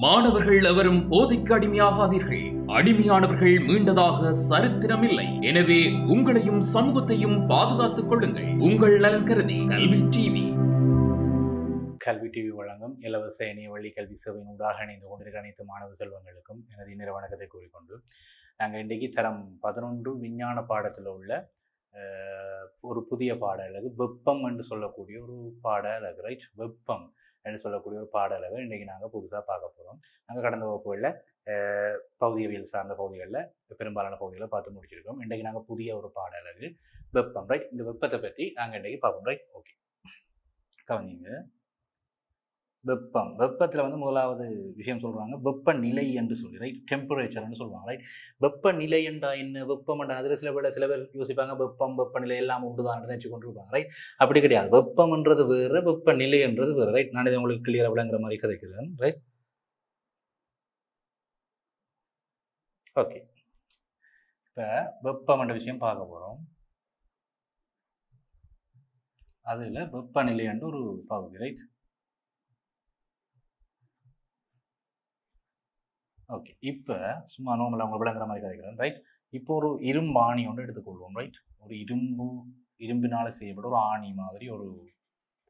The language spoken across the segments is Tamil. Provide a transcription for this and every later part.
மாணவர்கள் எவரும் போதைக்கு அடிமையாகாதீர்கள். அடிமையானவர்கள் மீண்டதாக சரித்திரமில்லை. எனவே உங்களையும் சமூகத்தையும் பாதுகாத்துக் கொள்ளுங்கள். உங்கள் நலன் கருதி கல்வி டிவி. கல்வி டிவி வழங்கும் இலவச இணைய வழி கல்வி சேவையின் ஊடாக இணைந்து கொண்டிருக்கிற அனைத்து மாணவ செல்வங்களுக்கும் எனது இனிய வணக்கத்தை கூறிக்கொண்டு நாங்கள் இன்றைக்கு தரம் 11 விஞ்ஞான பாடத்தில் உள்ள ஒரு புதிய பாட அலகு வெப்பம் என்று சொல்லக்கூடிய ஒரு பாட அலகு, ரைட்? வெப்பம் என்று சொல்லக்கூடிய ஒரு பாட அலகு இன்றைக்கி நாங்கள் புதுசாக பார்க்க போகிறோம். நாங்கள் கடந்த வகுப்புகளில் பகுதியவியல் சார்ந்த பகுதிகளில் பெரும்பாலான பகுதிகளை பார்த்து முடிச்சிருக்கோம். இன்றைக்கு நாங்கள் புதிய ஒரு பாட அலகு வெப்பம், ரைட்? இந்த வெப்பத்தை பற்றி நாங்கள் இன்றைக்கி பார்ப்போம், ரைட்? ஓகே, கவனிங்க. வெப்பம், வெப்பத்தில் வந்து முதலாவது விஷயம் சொல்கிறாங்க வெப்பநிலை என்று சொல்லி, ரைட்? டெம்பரேச்சர்னு சொல்லுவாங்க, ரைட்? வெப்பநிலை என்றா என்ன, வெப்பம் என்றா அதில் சில பேர் யோசிப்பாங்க வெப்பம் வெப்பநிலை எல்லாம் உண்டுதான் நினைச்சு கொண்டு இருப்பாங்க, ரைட்? அப்படி கிடையாது. வெப்பம்ன்றது வேறு, வெப்பநிலை என்றது வேறு, ரைட்? நான் இதை உங்களுக்கு கிளியராக விளங்குற மாதிரி கதைக்கிறேன், ரைட்? ஓகே, இப்போ வெப்பம் என்ற விஷயம் பார்க்க போகிறோம். அதில் வெப்பநிலை என்று ஒரு பகுதி, ரைட்? ஓகே, இப்போ சும்மா நோம்பில் அவங்க விளங்குற மாதிரி கதைக்கிறேன், ரைட்? இப்போ ஒரு இரும்பாணி ஒன்று எடுத்துக்கொள்வோம், ரைட்? ஒரு இரும்பினால் செய்யப்பட்ட ஒரு ஆணி மாதிரி ஒரு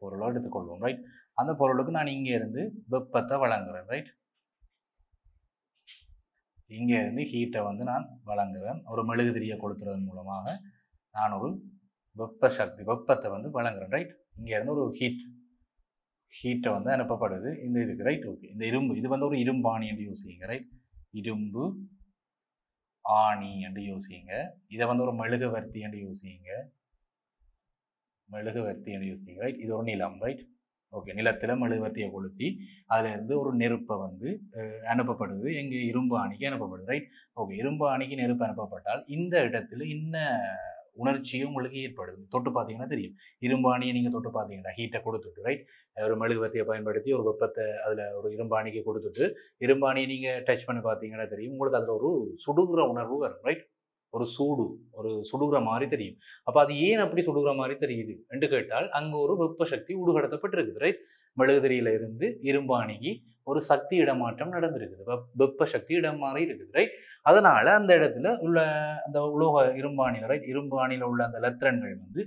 பொருளை எடுத்துக்கொள்வோம், ரைட்? அந்த பொருளுக்கு நான் இங்கே இருந்து வெப்பத்தை வழங்குறேன், ரைட்? இங்கே இருந்து ஹீட்டை வந்து நான் வழங்குறேன். ஒரு மெழுகுதிரியை கொளுத்துறதன் மூலமாக நான் ஒரு வெப்பத்தை வந்து வழங்குறேன், ரைட்? இங்கே இருந்து ஒரு ஹீட்டை வந்து அனுப்பப்படுது இந்த இதுக்கு, ரைட்? ஓகே, இந்த இரும்பு இது வந்து ஒரு இரும்பாணி என்று யோசிங்க, ரைட்? இரும்பு ஆணி என்று யோசிங்க. இதை வந்து ஒரு மெழுகுவர்த்தி என்று யோசிங்க, ரைட்? இது ஒரு நிலம், ரைட்? ஓகே, நிலத்தில் மெழுகுவர்த்தியை கொளுத்தி அதில் இருந்து ஒரு நெருப்பை வந்து அனுப்பப்படுது, எங்கே இரும்பு ஆணிக்கு அனுப்பப்படுது, ரைட்? ஓகே, இரும்பு ஆணிக்கு நெருப்பு அனுப்பப்பட்டால் இந்த இடத்துல இன்ன உணர்ச்சியும் உங்களுக்கு ஏற்படுது. தொட்டு பார்த்தீங்கன்னா தெரியும். இரும்பாணியை நீங்கள் தொட்டு பார்த்தீங்கன்னா ஹீட்டை கொடுத்துட்டு, ரைட்? ஒரு மெழுகுவர்த்தியை பயன்படுத்தி ஒரு வெப்பத்தை அதில் ஒரு இரும்பாணிக்கு கொடுத்துட்டு இரும்பாணியை நீங்கள் டச் பண்ணி பார்த்தீங்கன்னா தெரியும். உங்களுக்கு அதில் ஒரு சுடுகிற உணர்வு வரும், ரைட்? ஒரு சுடுகிற மாதிரி தெரியும். அப்போ அது ஏன் அப்படி சுடுகிற மாதிரி தெரியுது என்று கேட்டால் அங்கே ஒரு வெப்ப சக்தி ஊடுகடத்தப்பட்டிருக்குது, ரைட்? மெழுகுதிரியில இருந்து இரும்பாணிக்கு ஒரு சக்தி இடமாற்றம் நடந்திருக்குது, வெப்ப சக்தி இடம் மாறி இருக்குது, ரைட்? அதனால அந்த இடத்துல உள்ள அந்த உலோக இரும்பாணியில், ரைட்? இரும்பாணியில் உள்ள அந்த எலக்ட்ரான்கள் வந்து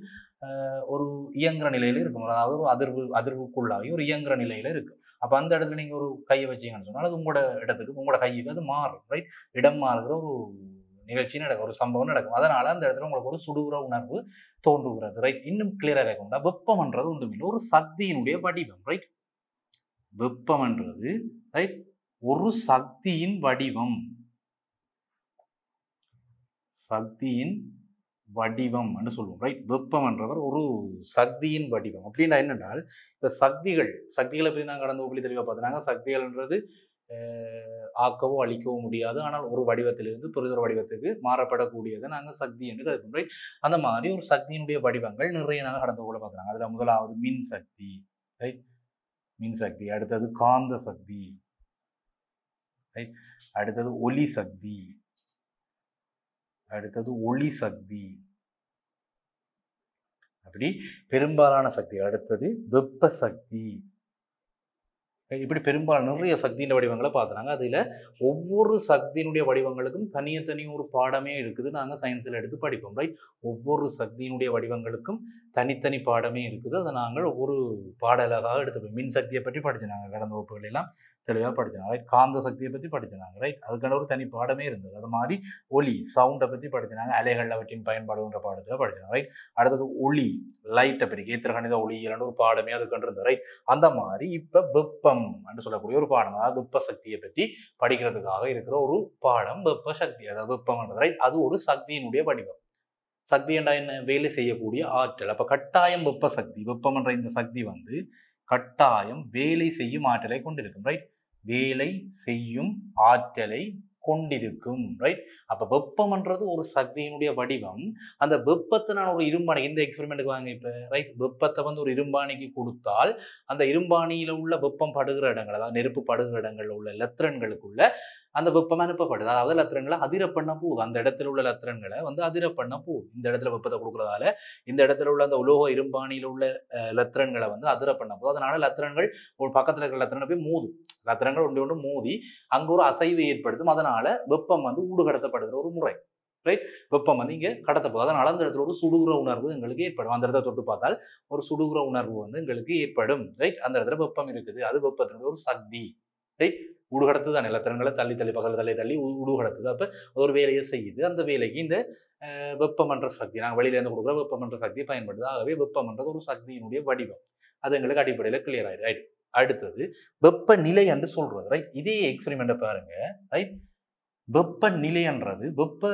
ஒரு இயங்குற நிலையில இருக்கும், அதாவது ஒரு அதிர்வுக்குள்ளாகி ஒரு இயங்குற நிலையில இருக்கும். அப்போ அந்த இடத்துல நீங்கள் ஒரு கையை வச்சீங்கன்னு சொன்னால் அது உங்களோட இடத்துக்கு உங்களோட கையுக்கு அது மாறும், ரைட்? இடம் மாறுகிற ஒரு நிகழ்ச்சி நடக்கும், ஒரு சம்பவம் நடக்கும். அதனால அந்த இடத்துல உங்களுக்கு ஒரு சுடுகிற உணர்வு தோன்றுகிறது, ரைட்? இன்னும் கிளியராக கேட்கணும்னா வெப்பம்ன்றது ஒன்றுமில்லை, ஒரு சக்தியினுடைய வடிவம், ரைட்? வெப்பம்ன்றது, ரைட், ஒரு சக்தியின் வடிவம், என்று சொல்லுவோம், ரைட்? வெப்பம் என்றவர் ஒரு சக்தியின் வடிவம். அப்படின்னா என்னென்றால் இப்போ சக்திகளை பற்றி நாங்கள் கடந்த வகுப்பில் தெளிவாக பார்த்தோம்னாங்க. சக்திகள்ன்றது ஆக்கவோ அழிக்கவோ முடியாது, ஆனால் ஒரு வடிவத்திலிருந்து பெரிதொரு வடிவத்துக்கு மாறப்படக்கூடியதை நாங்கள் சக்தி என்று கருதுகிறோம், ரைட்? அந்த மாதிரி ஒரு சக்தியினுடைய வடிவங்கள் நிறைய நாங்கள் கடந்த வகுப்பில் பார்க்குறாங்க. அதில் முதலாவது மின் சக்தி, ரைட்? மின் சக்தி. அடுத்தது காந்த சக்தி, ரைட்? அடுத்தது ஒலி சக்தி, அடுத்தது ஒளி சக்தி, அப்படி பெரும்பாலான சக்தி. அடுத்தது வெப்ப சக்தி. இப்படி பெரும்பாலும் நிறைய சக்தியின் வடிவங்களை பார்க்குறாங்க. அதில் ஒவ்வொரு சக்தியினுடைய வடிவங்களுக்கும் தனி ஒரு பாடமே இருக்குது, நாங்கள் சயின்ஸில் எடுத்து படிப்போம், ரைட்? ஒவ்வொரு சக்தியினுடைய வடிவங்களுக்கும் தனித்தனி பாடமே இருக்குது. அதை நாங்கள் ஒவ்வொரு பாடலாக எடுத்துப்போம். மின் சக்தியை பற்றி படிச்சினாங்க கடந்த வகுப்புகளெல்லாம் தெளிவாக படிச்சினாங்க, ரைட்? காந்த சக்தியை பற்றி படிச்சினாங்க, ரைட்? அதுக்கான ஒரு தனி பாடமே இருந்தது. அது மாதிரி ஒலி சவுண்டை பற்றி படிச்சினாங்க, அலைகள் அவற்றின் பயன்பாடுன்ற பாடத்தில் படிச்சினாங்க, ரைட்? அடுத்தது ஒளி லைட்டை பற்றி கேத்திரகணித ஒளியிலான ஒரு பாடமே அதுக்கு இருந்தது, ரைட்? அந்த மாதிரி இப்போ வெப்பம் என்று சொல்லக்கூடிய ஒரு பாடம், அதாவது வெப்ப சக்தியை பற்றி படிக்கிறதுக்காக இருக்கிற ஒரு பாடம் வெப்ப சக்தி, அதாவது வெப்பம், ரைட்? அது ஒரு சக்தியினுடைய வடிவம். சக்தி என்றா என்ன? வேலை செய்யக்கூடிய ஆற்றல். அப்போ கட்டாயம் வெப்பம் என்ற இந்த சக்தி வந்து கட்டாயம் வேலை செய்யும் ஆற்றலை கொண்டிருக்கும், ரைட்? வேலை செய்யும் ஆற்றலை கொண்டிருக்கும், ரைட்? அப்போ வெப்பம்ன்றது ஒரு சக்தியினுடைய வடிவம். அந்த வெப்பத்தை நான் ஒரு இரும்பாணி, இந்த எக்ஸ்பெரிமெண்ட்டுக்கு வாங்க இப்போ, ரைட்? வெப்பத்தை வந்து ஒரு இரும்பாணிக்கு கொடுத்தால் அந்த இரும்பாணியில் உள்ள வெப்பம் படுகிற இடங்கள், அதாவது நெருப்பு படுகிற இடங்களில் உள்ள எலக்ட்ரான்களுக்குள்ள அந்த வெப்பம் அனுப்பப்படுது. அதாவது லத்திரன்களை அதிர பண்ண போகுது. அந்த இடத்துல உள்ள லத்திரன்களை வந்து அதிர பண்ண போகுது. இந்த இடத்துல வெப்பத்தை கொடுக்கறதால இந்த இடத்துல உள்ள அந்த உலோக இரும்பாணியில் உள்ள லத்திரன்களை வந்து அதிர பண்ண போகுது. அதனால லத்திரன்கள் ஒரு பக்கத்துல இருக்கிற லத்திரனை போய் மோது, லத்திரன்கள் ஒன்று ஒன்று மோதி அங்க ஒரு அசைவு ஏற்படுத்தும். அதனால வெப்பம் வந்து ஊடுகடத்தப்படுகிற ஒரு முறை. ரைட், வெப்பம் வந்து இங்கே கடத்தப்போகுது. அதனால அந்த இடத்துல ஒரு சுடுகிற உணர்வு எங்களுக்கு ஏற்படும். அந்த இடத்த தொட்டு பார்த்தால் ஒரு சுடுகிற உணர்வு வந்து எங்களுக்கு ஏற்படும். ரைட், அந்த இடத்துல வெப்பம் இருக்குது. அது வெப்பத்தினுடைய ஒரு சக்தி. ரைட், உடுகடத்து தான் நிலத்திரங்களை தள்ளி தள்ளி பக்கத்தில் தள்ளி தள்ளி உடுகடத்துது. அப்போ அது ஒரு வேலையை செய்யுது. அந்த வேலைக்கு இந்த வெப்பமன்ற சக்தி, நாங்கள் வெளியிலேருந்து கொடுக்குற வெப்பமன்ற சக்தியை பயன்படுது. ஆகவே வெப்பமன்றது ஒரு சக்தியினுடைய வடிவம். அது எங்களுக்கு அடிப்படையில் கிளியர் ஆயிடுது. ரைட், அடுத்தது வெப்பநிலை என்று சொல்றது. ரைட், இதே எக்ஸ்பெரிமெண்ட்டை பாருங்க. ரைட், வெப்பநிலைன்றது வெப்ப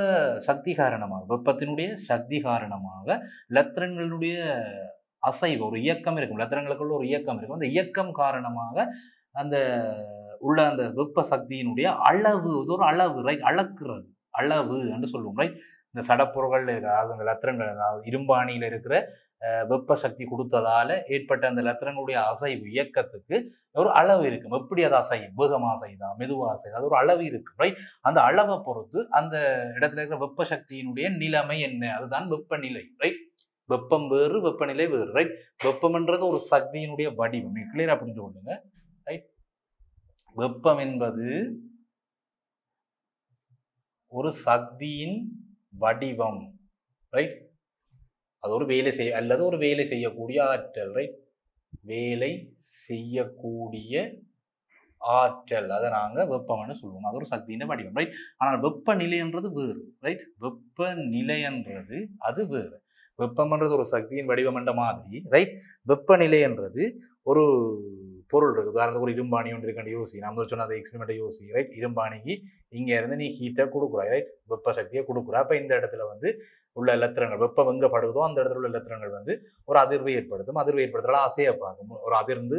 சக்தி காரணமாக, வெப்பத்தினுடைய சக்தி காரணமாக லத்திரன்களுடைய அசைவு, ஒரு இயக்கம் இருக்கும். லத்திரங்களுக்குள்ள ஒரு இயக்கம் இருக்கும். அந்த இயக்கம் காரணமாக அந்த உள்ள அந்த வெப்ப சக்தியினுடைய அளவு, ஒரு அளவு. ரைட், அளக்குறது, அளவு என்று சொல்லுவோம். ரைட், இந்த சடப்பொருள்கள், அதாவது அந்த லத்திரங்கள், அதாவது இரும்பாணியில் இருக்கிற வெப்ப சக்தி கொடுத்ததால ஏற்பட்ட அந்த லத்திரங்களுடைய அசைவு இயக்கத்துக்கு ஒரு அளவு இருக்கும். எப்படி அது அசையும், வேகமாக அசைதா, மெதுவாக அசைதா, அது ஒரு அளவு இருக்கு. ரைட், அந்த அளவை பொறுத்து அந்த இடத்துல இருக்கிற வெப்ப சக்தியினுடைய நிலைமை என்ன, அதுதான் வெப்பநிலை. ரைட், வெப்பம் வேறு, வெப்பநிலை வேறு. ரைட், வெப்பம்ன்றது ஒரு சக்தியினுடைய வடிவம். நீங்க கிளியரா புரிஞ்சு கொள்ளுங்க. ரைட், வெப்பம் என்பது ஒரு சக்தியின் வடிவம். ரைட், அது ஒரு வேலை செய்ய அல்லது ஒரு வேலை செய்யக்கூடிய ஆற்றல். ரைட், வேலை செய்யக்கூடிய ஆற்றல், அதை நாங்கள் வெப்பம்னு சொல்லுவோம். அது ஒரு சக்தியின் வடிவம். ரைட், ஆனால் வெப்பநிலைன்றது வேறு. ரைட், வெப்பநிலைன்றது அது வேறு. வெப்பம்ன்றது ஒரு சக்தியின் வடிவம் என்ற மாதிரி. ரைட், வெப்பநிலைன்றது ஒரு பொருள் இருக்குது. உதாரணத்துக்கு ஒரு இரும்பாணி ஒன்று இருக்கின்ற யோசி, நம்ம சொன்ன அந்த எக்ஸ்பெரிமெண்ட்டை யோசி. ரைட், இரும்பாணிக்கு இங்கே இருந்து நீ ஹீட்டை கொடுக்குறாய். ரைட், வெப்ப சக்தியை கொடுக்குறா. அப்போ இந்த இடத்துல வந்து உள்ள லத்திரங்கள், வெப்பம் எங்கே படுதோ அந்த இடத்துல உள்ள லத்திரங்கள் வந்து ஒரு அதிர்வு ஏற்படுத்தும். அதிர்வு ஏற்படுத்தலாம் அசைய பார்க்கும், ஒரு அதிர்ந்து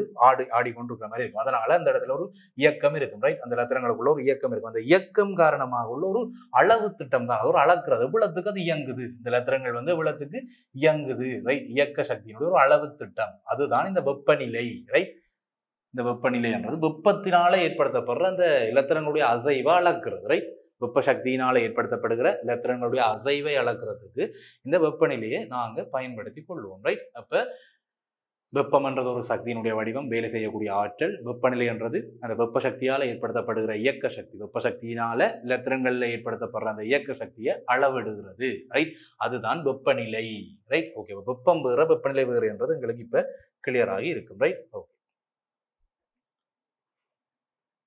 ஆடிக்கொண்டு இருக்கிற மாதிரி இருக்கும். அதனால அந்த இடத்துல ஒரு இயக்கம் இருக்கும். ரைட், அந்த லத்திரங்களுக்குள்ள ஒரு இயக்கம் இருக்கும். அந்த இயக்கம் காரணமாக உள்ள ஒரு அளவு திட்டம் தான், அது ஒரு அளக்குறது. எவ்வளவுக்கு அது இயங்குது, இந்த லத்திரங்கள் வந்து எவ்வளவுக்கு இயங்குது. ரைட், இயக்க சக்தியினுடைய ஒரு அளவு திட்டம், அதுதான் இந்த வெப்பநிலை. ரைட், இந்த வெப்பநிலை என்றது வெப்பத்தினால ஏற்படுத்தப்படுற அந்த இலத்திரங்களுடைய அசைவை அளக்குறது. ரைட், வெப்ப சக்தியினால ஏற்படுத்தப்படுகிற இலத்திரங்களுடைய அசைவை அளக்கிறதுக்கு இந்த வெப்பநிலையை நாங்கள் பயன்படுத்தி கொள்வோம். ரைட், அப்ப வெப்பம் என்றது ஒரு சக்தியினுடைய வடிவம், வேலை செய்யக்கூடிய ஆற்றல். வெப்பநிலை என்றது அந்த வெப்ப சக்தியால் ஏற்படுத்தப்படுகிற இயக்க சக்தி. வெப்ப சக்தியினால இலத்திரங்கள்ல ஏற்படுத்தப்படுற அந்த இயக்க சக்தியை அளவிடுகிறது. ரைட், அதுதான் வெப்பநிலை. ரைட், ஓகே, வெப்பம் வேறு வெப்பநிலை வேறு என்றது எங்களுக்கு இப்ப கிளியர் ஆகி இருக்கும். ரைட், ஓகே,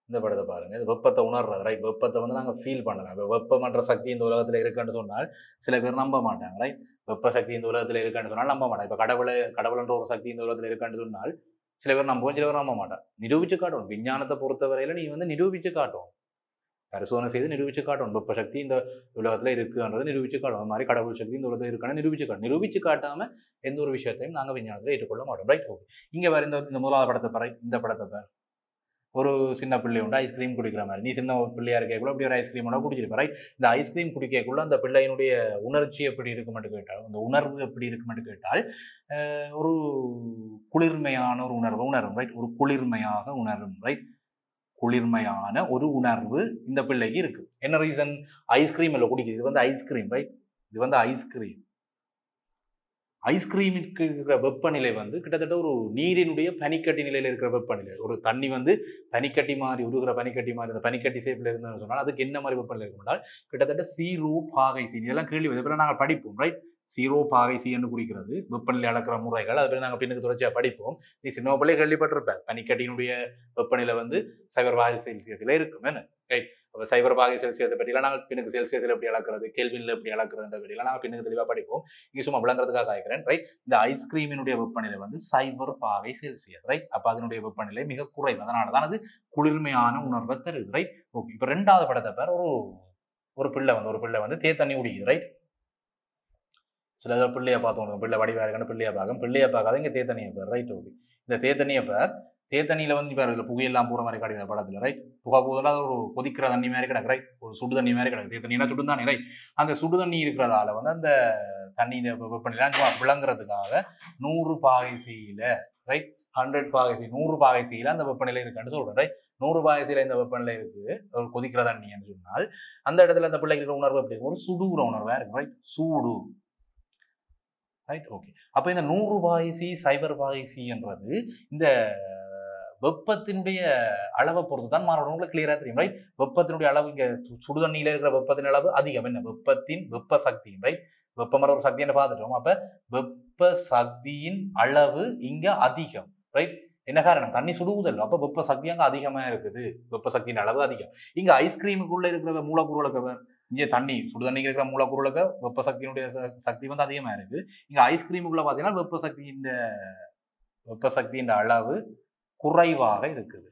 இந்த படத்தை பாருங்க. இது வெப்பத்தை உணர்றது. ரைட், வெப்பத்தை வந்து நாங்கள் ஃபீல் பண்ணலாம். இப்போ வெப்பமன்ற சக்தி இந்த உலகத்தில் இருக்குன்னு சொன்னால் சில பேர் நம்ப மாட்டாங்க. ரைட், வெப்ப சக்தி இந்த உலகத்தில் இருக்குன்னு சொன்னால் நம்ப மாட்டாங்க. இப்போ கடவுள்ன்ற ஒரு சக்தி இந்த உலகத்தில் இருக்குன்னு சொன்னால் சில பேர் நம்புவோம், சில பேர் நம்ப மாட்டாங்க. நிரூபிச்சு காட்டணும். விஞ்ஞானத்தை பொறுத்தவரையில நீ வந்து நிரூபிச்சு காட்டணும், பரிசோதனை செய்து நிரூபிச்சு காட்டணும். வெப்ப சக்தி இந்த உலகத்தில் இருக்குன்றதை நிரூபிச்சு காட்டணும். அது மாதிரி கடவுள் சக்தி இந்த உலகத்தில் இருக்கான்னு நிரூபிச்சு காட்டணும். நிரூபிச்சு காட்டாம எந்த ஒரு விஷயத்தையும் நாங்கள் விஞ்ஞானத்தில் ஏற்றுக்கொள்ள மாட்டோம். ரைட், ஓகே, இங்கே வேறு இந்த முதலாவது படத்தை பாரு, இந்த படத்தை பாரு. ஒரு சின்ன பிள்ளை உண்டு ஐஸ்கிரீம் குடிக்கிற மாதிரி. நீ சின்ன பிள்ளையா இருக்கக்குள்ள அப்படி ஒரு ஐஸ்கிரீமோட குடிச்சிருப்ப. ரைட், இந்த ஐஸ்கிரீம் குடிக்கக்குள்ள அந்த பிள்ளையினுடைய உணர்ச்சி எப்படி இருக்குமென்று கேட்டால், அந்த உணர்வு எப்படி இருக்குமென்று கேட்டால் ஒரு குளிர்மையான ஒரு உணர்வும். ரைட், ஒரு குளிர்மையாக உணரும். ரைட், குளிர்மையான ஒரு உணர்வு இந்த பிள்ளைக்கு இருக்கு. என்ன ரீசன், ஐஸ்கிரீம் இல்லை குடிக்குது. இது வந்து ஐஸ்கிரீம். ரைட், இது வந்து ஐஸ்கிரீம். ஐஸ்கிரீமுக்கு இருக்கிற வெப்பநிலை வந்து கிட்டத்தட்ட ஒரு நீரினுடைய பனிக்கட்டி நிலையில் இருக்கிற வெப்பநிலை. ஒரு தண்ணி வந்து பனிக்கட்டி மாதிரி உருகிற பனிக்கட்டி மாதிரி, அந்த பனிக்கட்டி சேப்பில் இருந்ததுன்னு சொன்னால் அதுக்கு என்ன மாதிரி வெப்பநிலை இருக்கும்னால் கிட்டத்தட்ட 0 பாகை C. இதெல்லாம் கேள்வி இதே நாங்கள் படிப்போம். ரைட், 0 பாகை C என்று குறிக்கிறது வெப்பநிலை அளக்கிற முறைகள். அது நாங்கள் பின்னுக்கு தொடர்ச்சியாக படிப்போம். நீ சின்ன பிள்ளை கேள்விப்பட்டிருப்பேன். பனிக்கட்டியினுடைய வெப்பநிலை வந்து 0 பாகை செல்சியஸில் இருக்கும். என்ன ரைட், அப்போ 0 பாகை செல்சியஸை பற்றிலாம் நாங்கள் பின்னுக்கு செல்சியஸில் எப்படி அளக்கிறது, கேள்வியில் எப்படி அளக்குறதுன்ற பற்றிலாம் நாங்கள் பின்னுக்கு தெளிவாக படிப்போம். இங்கே சும்மா விளங்குறதுக்காக ஆகிறேன். ரைட், இந்த ஐஸ்கிரீமினுடைய வெப்பநிலை வந்து 0 பாகை செல்சியஸ். ரைட், அப்போ அதனுடைய வெப்பநிலை மிக குறைவு. அதனால தான் அது குளிர்மையான உணர்வை தருது. ரைட், ஓகே, இப்போ ரெண்டாவது படத்தை பேர் ஒரு பிள்ளை வந்து தண்ணி குடிக்குது. ரைட், சில பிள்ளையை பார்த்தோம், பிள்ளை வடிவாக இருக்குன்னு பிள்ளையை பார்க்காத இங்கே தேத்தண்ணியை பேர். ரைட், ஓகே, இந்த தேத்தண்ணியை பேர் தேத்தண்ணியில் வந்து இப்போ இதில் புகையெல்லாம் போகிற மாதிரி கிடையாது படத்தில். ரைட், புகை போதெல்லாம் ஒரு கொதிக்கிற தண்ணி மாதிரி கிடக்கு. ரைட், ஒரு சுடு தண்ணி மாதிரி கிடக்கு. தேத்தண்ணினா சுடு தானே. ரைட், அந்த சுடு தண்ணி இருக்கிறதால வந்து அந்த தண்ணி வெப்பநிலை விளங்குறதுக்காக 100 பாகை C. ரைட், 100 பாகைசி 100 பாகைசியில் அந்த வெப்பநிலை இருக்குன்னு சொல்றேன் ரைட். 100 பாகைசியில் இந்த வெப்பநிலை இருக்கு, ஒரு கொதிக்கிற தண்ணின்னு சொன்னால் அந்த இடத்துல அந்த பிள்ளைகளுக்கு உணர்வு எப்படி இருக்கும்? ஒரு சுடுகிற உணர்வா இருக்கும் ரைட், சூடு ரைட். ஓகே, அப்போ இந்த 100 பாகைசி 0 பாகைசி என்றது இந்த வெப்பத்தினுடைய அளவை பொறுத்து தான் மாறும். உங்களுக்கு கிளியரா தெரியும் ரைட். வெப்பத்தினுடைய அளவு இங்க சுடுதண்ணியில இருக்கிற வெப்பத்தின் அளவு அதிகம். என்ன வெப்பத்தின் வெப்ப சக்தி ரைட், வெப்பமர ஒரு சக்தி என்ன பார்த்துட்டோம். அப்ப வெப்ப சக்தியின் அளவு இங்க அதிகம் ரைட். என்ன காரணம்? தண்ணி சுடுவதில்லை, அப்ப வெப்ப சக்தி அங்க அதிகமா இருக்குது, வெப்ப சக்தியின் அளவு அதிகம். இங்க ஐஸ்கிரீமுக்குள்ள இருக்கிற மூலக்கூறுகளுக்கு இங்கே தண்ணி சுடுதண்ணிக்கு இருக்கிற மூலக்கூறுகளுக்கு வெப்ப சக்தியினுடைய சக்தி வந்து அதிகமா இருக்கு. இங்க ஐஸ்கிரீமுக்குள்ள பாத்தீங்கன்னா வெப்ப சக்தியின் அளவு குறைவாக இருக்குது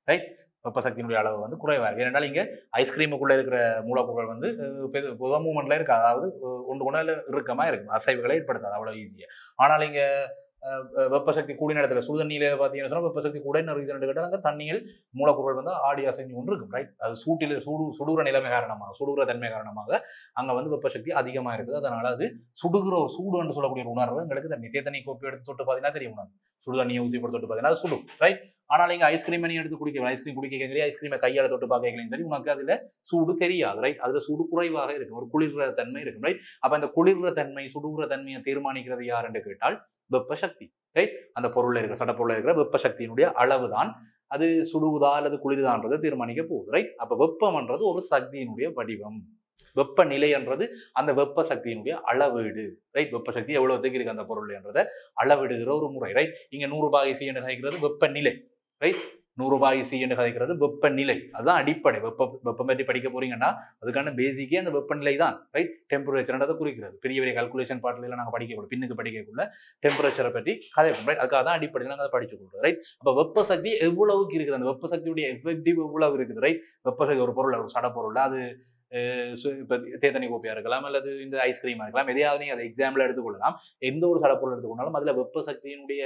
ரைட். வெப்ப சக்தியினுடைய அளவு வந்து குறைவாக இருக்கு. ஏனென்றால் இங்க ஐஸ்கிரீமுக்குள்ள இருக்கிற மூலக்கூறுகள் வந்து பொதுவாக மூமெண்ட்ல இருக்கு, அதாவது ஒன்று கொண்டு இறுக்கமா இருக்கு, அசைவுகளை ஏற்படுத்தாது அவ்வளவு ஈஸியா. ஆனால் இங்க வெப்ப சக்தி கூடிய இடத்துல சுடுதண்ணியில பார்த்தீங்கன்னா சொன்னா வெப்ப சக்தி கூட இன்னொரு இது கேட்டால் அங்கே தண்ணிகள் மூலக்கூறுகள் வந்து ஆடி அசைஞ்சு கொண்டு இருக்கும் ரைட். அது சுடுகிற நிலைமை காரணமாக, சுடுகிற தன்மை காரணமாக அங்க வந்து வெப்ப சக்தி அதிகமா இருக்குது. அதனால அது சூடு என்று சொல்லக்கூடிய உணர்வு எங்களுக்கு தண்ணி கோப்பை எடுத்து தொட்டு பார்த்தீங்கன்னா தெரியும், உணர்வு சுடு தண்ணியை ஊற்றி போட்டு தொட்டு பார்த்தீங்கன்னா அது சுடும் ரைட். ஆனால் இங்கே ஐஸ்கிரீம் நீ எடுத்து குடிக்க, ஐஸ்கிரீம் குடிக்க ஐஸ்கிரீமை கையால் தொட்டு பார்க்கலையும் சரி உனக்கு அதுல சூடு தெரியாது ரைட். அதுல சூடு குறைவாக இருக்கும், ஒரு குளிர்ற தன்மை இருக்கும் ரைட். அப்ப அந்த குளிர்ற தன்மை சுடுகிற தன்மையை தீர்மானிக்கிறது யார் என்று கேட்டால் வெப்ப சக்தி ரைட். அந்த பொருள்ல இருக்கிற சடப்பொருள்ல இருக்கிற வெப்ப சக்தியினுடைய அளவு தான் அது சுடுவதா அல்லது குளிர்தான்றதை தீர்மானிக்க போகுது ரைட். அப்ப வெப்பம்ன்றது ஒரு சக்தியினுடைய வடிவம், வெப்பநிலை என்றது அந்த வெப்ப சக்தியினுடைய அளவீடு ரைட். வெப்ப சக்தி எவ்வளவுக்கு இருக்கு அந்த பொருள் என்றதை அளவிடுகிற ஒரு முறை ரைட். இங்க 100 பாகை என்று கதைக்கிறது வெப்பநிலை ரைட். 100 பாகை என்று கதைக்கிறது வெப்பநிலை, அதுதான் அடிப்படை. வெப்பம் பற்றி படிக்க போறீங்கன்னா அதுக்கான பேசிக்கே அந்த வெப்பநிலை தான் ரைட். டெம்பரேச்சர்ன்றதை குறிக்கிறது. பெரிய பெரிய கால்குலேஷன் பாட்டில நாங்கள் படிக்கக்கூட பின்னுக்கு படிக்கக்குள்ள டெம்பரேச்சரை பற்றி கதைப்போம் ரைட். அதுக்காக தான் அடிப்படையில் நாங்கள் அதை படிச்சு கொடுக்குறோம் ரைட். அப்போ வெப்ப சக்தி எவ்வளவுக்கு இருக்குது, அந்த வெப்ப சக்தியுடைய எஃபெக்டிவ் எவ்வளவு இருக்குது ரைட். வெப்ப சக்தி ஒரு பொருள், ஒரு சட பொருள், அது இப்போ தேத்தனி கோப்பையா இருக்கலாம் அல்லது இந்த ஐஸ்கிரீமா இருக்கலாம், எதையாவது நீங்க அதை எக்ஸாம்பிள் எடுத்துக்கொள்ளலாம். எந்த ஒரு சடப்பொருள் எடுத்துக்கொண்டாலும் அதுல வெப்ப சக்தியினுடைய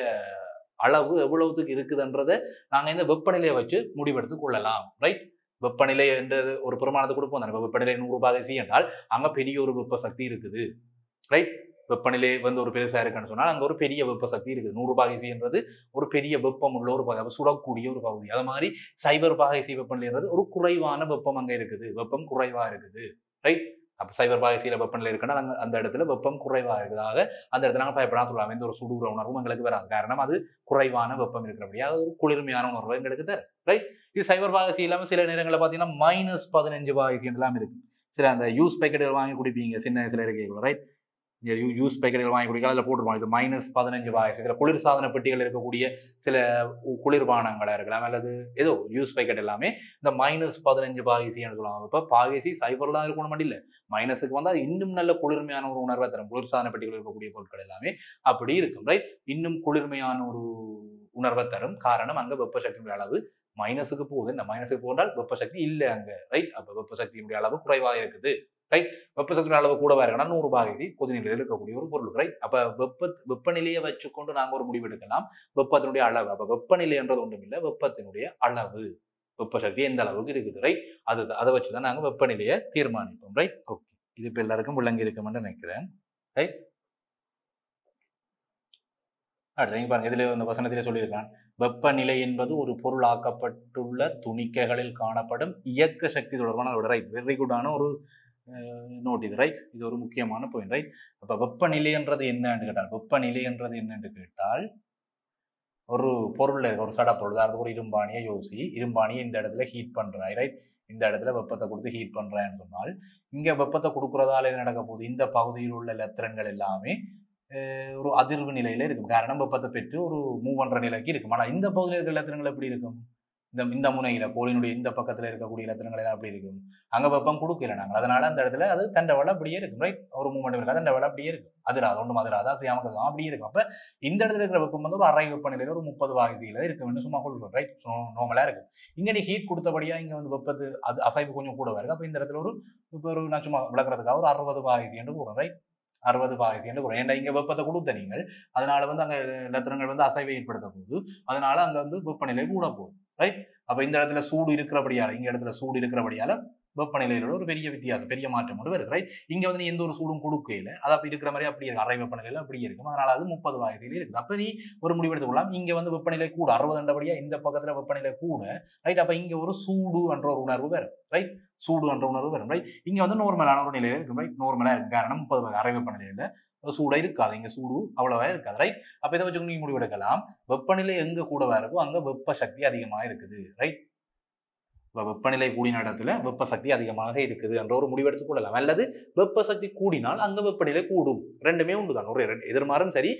அளவு எவ்வளவுக்கு இருக்குதுன்றதை நாங்க இந்த வெப்பநிலையை வச்சு முடிவெடுத்து கொள்ளலாம் ரைட். வெப்பநிலை என்றது ஒரு பிரமாணத்தை கொடுப்போம் தானே. வெப்பநிலை 100 பாகை சி என்றால் அங்க பெரிய ஒரு வெப்ப சக்தி இருக்குது ரைட். வெப்பநிலை வந்து ஒரு பெருசா இருக்குன்னு சொன்னால் அங்க ஒரு பெரிய வெப்ப சக்தி இருக்குது. 100 பாகை சி என்றது ஒரு பெரிய வெப்பம் உள்ள ஒரு பகுதி, சுடக்கூடிய ஒரு பகுதி. அது மாதிரி 0 பாகை சி வெப்பநிலைன்றது ஒரு குறைவான வெப்பம் அங்க இருக்குது, வெப்பம் குறைவா இருக்குது ரைட். அப்போ 0 பாகை சில வெப்பநிலை இருக்குன்னா அந்த இடத்துல வெப்பம் குறைவா இருக்குதாக அந்த இடத்துல நாங்கள் பயப்படாம சொல்லலாம். எந்த ஒரு சுடுகிற உணர்வும் எங்களுக்கு வராது, காரணம் அது குறைவான வெப்பம் இருக்கிறபடியா அது ஒரு குளிர்மையான உணர்வு எங்களுக்கு தரும் ரைட். இது 0 பாகை சி இல்லாமல் சில நேரங்களில் பார்த்தீங்கன்னா -15 பாகை சி எல்லாம் இருக்கு. சில அந்த யூஸ் பேக்கெட்டுகள் வாங்கி குடிப்பீங்க சின்ன வயசுல இருக்கீங்களா ரைட். யூஸ் பேக்கெட்டுகள் வாங்கி குடிக்கலாம், அதில் போட்டுருவாங்க இது -15 பாகை சி. சில குளிர்சாதன பெட்டிகள் இருக்கக்கூடிய சில குளிர்பானங்களா இருக்கலாம் அல்லது ஏதோ யூஸ் பேக்கெட் எல்லாமே இந்த -15 பாகை சி சொல்லுவாங்க. இப்போ பாகை சி 0 தான் இருக்கணும் மட்டும் இல்லை, மைனஸுக்கு வந்தால் இன்னும் நல்ல குளிர்மையான ஒரு உணர்வை தரும். குளிர்சாதன பெட்டிகள் இருக்கக்கூடிய பொருட்கள் எல்லாமே அப்படி இருக்கும் ரைட். இன்னும் குளிர்மையான ஒரு உணர்வை தரும், காரணம் அங்க வெப்ப சக்தியுடைய அளவு மைனஸுக்கு போகுது. இந்த மைனஸுக்கு போனால் வெப்ப சக்தி இல்லை அங்க ரைட். அப்ப வெப்ப சக்தியினுடைய அளவு குறைவாக இருக்குது ரைட். வெப்ப சக்தியுடைய அளவு கூடவா இருக்குன்னா 100 பாகை சி கொதிநிலையில் இருக்கக்கூடிய ஒரு பொருள் ரைட். அப்ப வெப்பநிலையை வச்சுக்கொண்டு நாங்க ஒரு முடிவு எடுக்கலாம், வெப்பத்தினுடைய அளவு. அப்ப வெப்பநிலை என்றது ஒன்றும் இல்லை, வெப்பத்தினுடைய அளவு, வெப்ப சக்தி எந்த அளவுக்கு இருக்குது ரைட். அதை வச்சுதான் நாங்க வெப்பநிலையை தீர்மானிப்போம் ரைட். ஓகே, இது இப்ப எல்லாருக்கும் விளங்கி இருக்கும்னு நினைக்கிறேன் ரைட். அடுத்து பாருங்க, இதுல இந்த வசனத்திலே சொல்லியிருக்கான், வெப்பநிலை என்பது ஒரு பொருளாக்கப்பட்டுள்ள துணிக்கைகளில் காணப்படும் இயக்க சக்தி தொடர்பான ரைட். வெரி குட்டான ஒரு நோட் இது ரைட். இது ஒரு முக்கியமான பாயிண்ட் ரைட். அப்ப வெப்பநிலை என்றது என்னன்னு கேட்டால், வெப்பநிலை என்றது என்னன்னு கேட்டால் ஒரு பொருள், ஒரு சட பொருள், அதாவது ஒரு இரும்பானியை யோசி, இரும்பானியை இந்த இடத்துல ஹீட் பண்றாய் ரைட். இந்த இடத்துல வெப்பத்தை கொடுத்து ஹீட் பண்றேன்னு சொன்னால் இங்க வெப்பத்தை கொடுக்கறதால என்ன நடக்க போகுது, இந்த பகுதியில் உள்ள எலக்ட்ரான்கள் எல்லாமே ஒரு அதிர்வு நிலையில இருக்கும், காரணம் வெப்பத்தை பெற்று ஒரு மூவ் பண்ற நிலைக்கு இருக்கும். ஆனா இந்த பகுதியில் இருக்கிற எலக்ட்ரான்கள் எப்படி இருக்கும், இந்த முனையில கோளினுடைய இந்த பக்கத்துல இருக்கக்கூடிய எலக்ட்ரான்கள் எல்லாம் அப்படி இருக்கும், அங்க வெப்பம் கொடுக்கல நாங்கள், அதனால அந்த இடத்துல அது தண்டவாளம் அப்படியே இருக்கும் ரைட். ஒரு மூவ்மெண்ட் இருக்காது, தண்டவாளம் அப்படியே இருக்கும், அதிராது ஒன்றும் அதிராது, அசையாம அப்படியே இருக்கும். அப்ப இந்த இடத்துல இருக்கிற வெப்பம் வந்து ஒரு அரை வெப்பநிலையில ஒரு 30 பாகை சில இருக்கும் சும்மா கொள்றோம் ரைட், நார்மலா இருக்கு. இங்க நீ ஹீட் கொடுத்தபடியா இங்க வந்து வெப்பத்து அது அசைவு கொஞ்சம் கூட இருக்கு. அப்ப இந்த இடத்துல ஒரு நான் சும்மா விளக்குறதுக்காக ஒரு 60 பாகை என்று போறோம் ரைட். 60 பாகை என்று போறோம். ஏன்னா இங்க வெப்பத்தை கொடுத்த நீங்கள், அதனால வந்து அங்க எலக்ட்ரான்கள் வந்து அசைவை ஏற்படுத்த போகுது, அதனால அங்க வந்து வெப்பநிலை கூட போகுது ரைட். அப்ப இந்த இடத்துல சூடு இருக்கிறபடியால, இங்க இடத்துல சூடு இருக்கிறபடியால வெப்பநிலையில ஒரு பெரிய வித்தியாசம், பெரிய மாற்றம் ஒன்று வருது. ரைட், இங்க வந்து நீ எந்த ஒரு சூடும் கொடுக்கையில அது அப்படி இருக்கிற மாதிரி அப்படியே இருக்கு, அறை வெப்பநிலையில அப்படியே இருக்கும். அதனால அது 30 பாகையில இருக்குது. அப்ப நீ ஒரு முடிவு எடுத்துக்கொள்ளலாம், இங்க வந்து வெப்பநிலை கூட 60 இந்த பக்கத்துல வெப்பநிலை கூட. ரைட், அப்ப இங்க ஒரு சூடு என்ற ஒரு உணர்வு வரும். ரைட், சூடு என்ற உணர்வு வரும். ரைட், இங்க வந்து நார்மலான ஒரு நிலையில இருக்கும். ரைட், நார்மலா இருக்கும். காரணம் 30 அறை வெப்பநிலையில சூடா இருக்காது, இங்க சூடு அவ்வளவா இருக்காது. ரைட், அப்ப இதை வச்சு நீங்க முடிவு எடுக்கலாம், வெப்பநிலை எங்க கூடவா இருக்கோ அங்க வெப்ப சக்தி அதிகமா இருக்குது. ரைட், வெப்பநிலை கூடின இடத்துல வெப்ப சக்தி அதிகமாக இருக்குது என்ற ஒரு முடிவு எடுத்துக் கொள்ளலாம். அல்லது வெப்ப சக்தி கூடினால் அங்க வெப்பநிலை கூடும். ரெண்டுமே உண்டுதான், ஒரு எதிர்மாறும் சரி,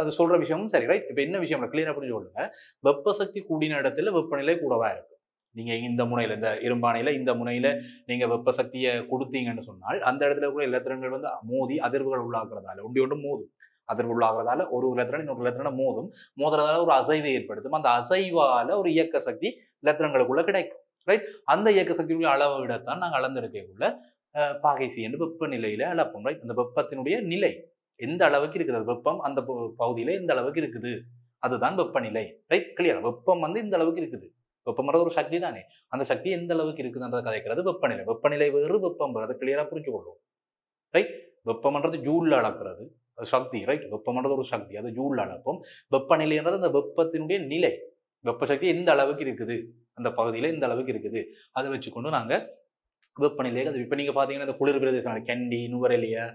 அது சொல்ற விஷயமும் சரி. ரைட், இப்ப என்ன விஷயம் கிளியரா புரிஞ்சு கொள்ளுங்க. வெப்ப சக்தி கூடின இடத்துல வெப்பநிலை கூடவா இருக்கு. நீங்க இந்த முனையில, இந்த இரும்பானையில இந்த முனையில நீங்க வெப்ப சக்தியை கொடுத்தீங்கன்னு சொன்னால் அந்த இடத்துல கூட இலத்திரன்கள் வந்து மோதி அதிர்வுகள் உள்ளாக்குறதால ஒன்று மோதும். அதிர்வு உள்ளாகிறதால ஒரு இலத்திரன் இன்னொரு இலத்திரனை மோதுறதால ஒரு அசைவை ஏற்படுத்தும். அந்த அசைவால ஒரு இயக்க சக்தி இலத்திரங்களுக்குள்ள கிடைக்கும். ரைட், அந்த இயக்க சக்தியுடைய அளவை விடத்தான் நாங்கள் அளந்தெடுக்கக்குள்ள பாகைசி என்று வெப்பநிலையில அளப்போம். ரைட், அந்த வெப்பத்தினுடைய நிலை எந்த அளவுக்கு இருக்குது, வெப்பம் அந்த பகுதியில எந்த அளவுக்கு இருக்குது, அதுதான் வெப்பநிலை. Right, clear. வெப்பம் வந்து இந்த அளவுக்கு இருக்குது, வெப்பம்ன்றது ஒரு சக்தி தானே, அந்த சக்தி எந்த அளவுக்கு இருக்குதுன்றதை கதைக்கிறது வெப்பநிலை. வெப்பநிலை வேறு, வெப்பம் வேறு, அதை கிளியரா புரிஞ்சு கொள்வோம். ரைட், வெப்பம்ன்றது ஜூல்ல அளக்கிறது சக்தி. ரைட், வெப்பம்ன்றது ஒரு சக்தி, அது ஜூல்ல அளப்போம். வெப்பநிலைன்றது அந்த வெப்பத்தினுடைய நிலை, வெப்ப சக்தி எந்த அளவுக்கு இருக்குது, அந்த பகுதியில எந்த அளவுக்கு இருக்குது, அதை வச்சுக்கொண்டு நாங்க வெப்பநிலையை. அது இப்ப நீங்க பாத்தீங்கன்னா இந்த குளிர் பிரதேசங்கள் கெண்டி, நுவரெலியா,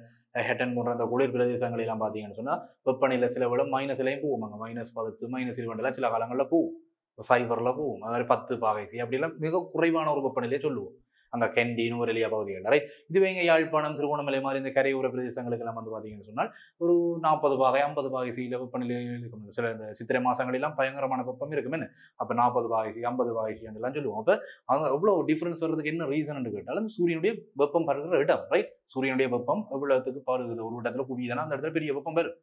ஹெட்டன் போன்ற அந்த குளிர் பிரதேசங்கள் எல்லாம் பாத்தீங்கன்னு சொன்னா வெப்பநிலை சில விட மைனஸ்லையும் போவோம், -10 -20 சில காலங்களில் போகும், சைபர்ல போகும். அது மாதிரி 10 பாகைசி அப்படிலாம் மிக குறைவான ஒரு வெப்பநிலையை சொல்லுவோம் அங்க கெண்டி, நுவரெலியா பகுதிகள். ரைட், இதுவே இங்க யாழ்ப்பாணம், திருகோணமலை மாதிரி இந்த கரையோர பிரதேசங்களுக்கு எல்லாம் வந்து பாத்தீங்கன்னு சொன்னால் ஒரு 40 பாகை 50 பாகைசியில வெப்பநிலை இருக்கும். சில இந்த சித்திரை மாசங்களெல்லாம் பயங்கரமான வெப்பம் இருக்கும். என்ன அப்ப 40 பாகைசி 50 பாகைசி எல்லாம் சொல்லுவோம். அப்ப அவங்க எவ்வளவு டிஃபரன்ஸ் வர்றதுக்கு என்ன ரீசன் கேட்டாலும் சூரியனுடைய வெப்பம் பருகிற இடம். ரைட், சூரியனுடைய வெப்பம் எவ்வளவுக்கு பருகுது, ஒரு இடத்துல குவியுதுன்னா அந்த இடத்துல பெரிய வெப்பம் வரும்,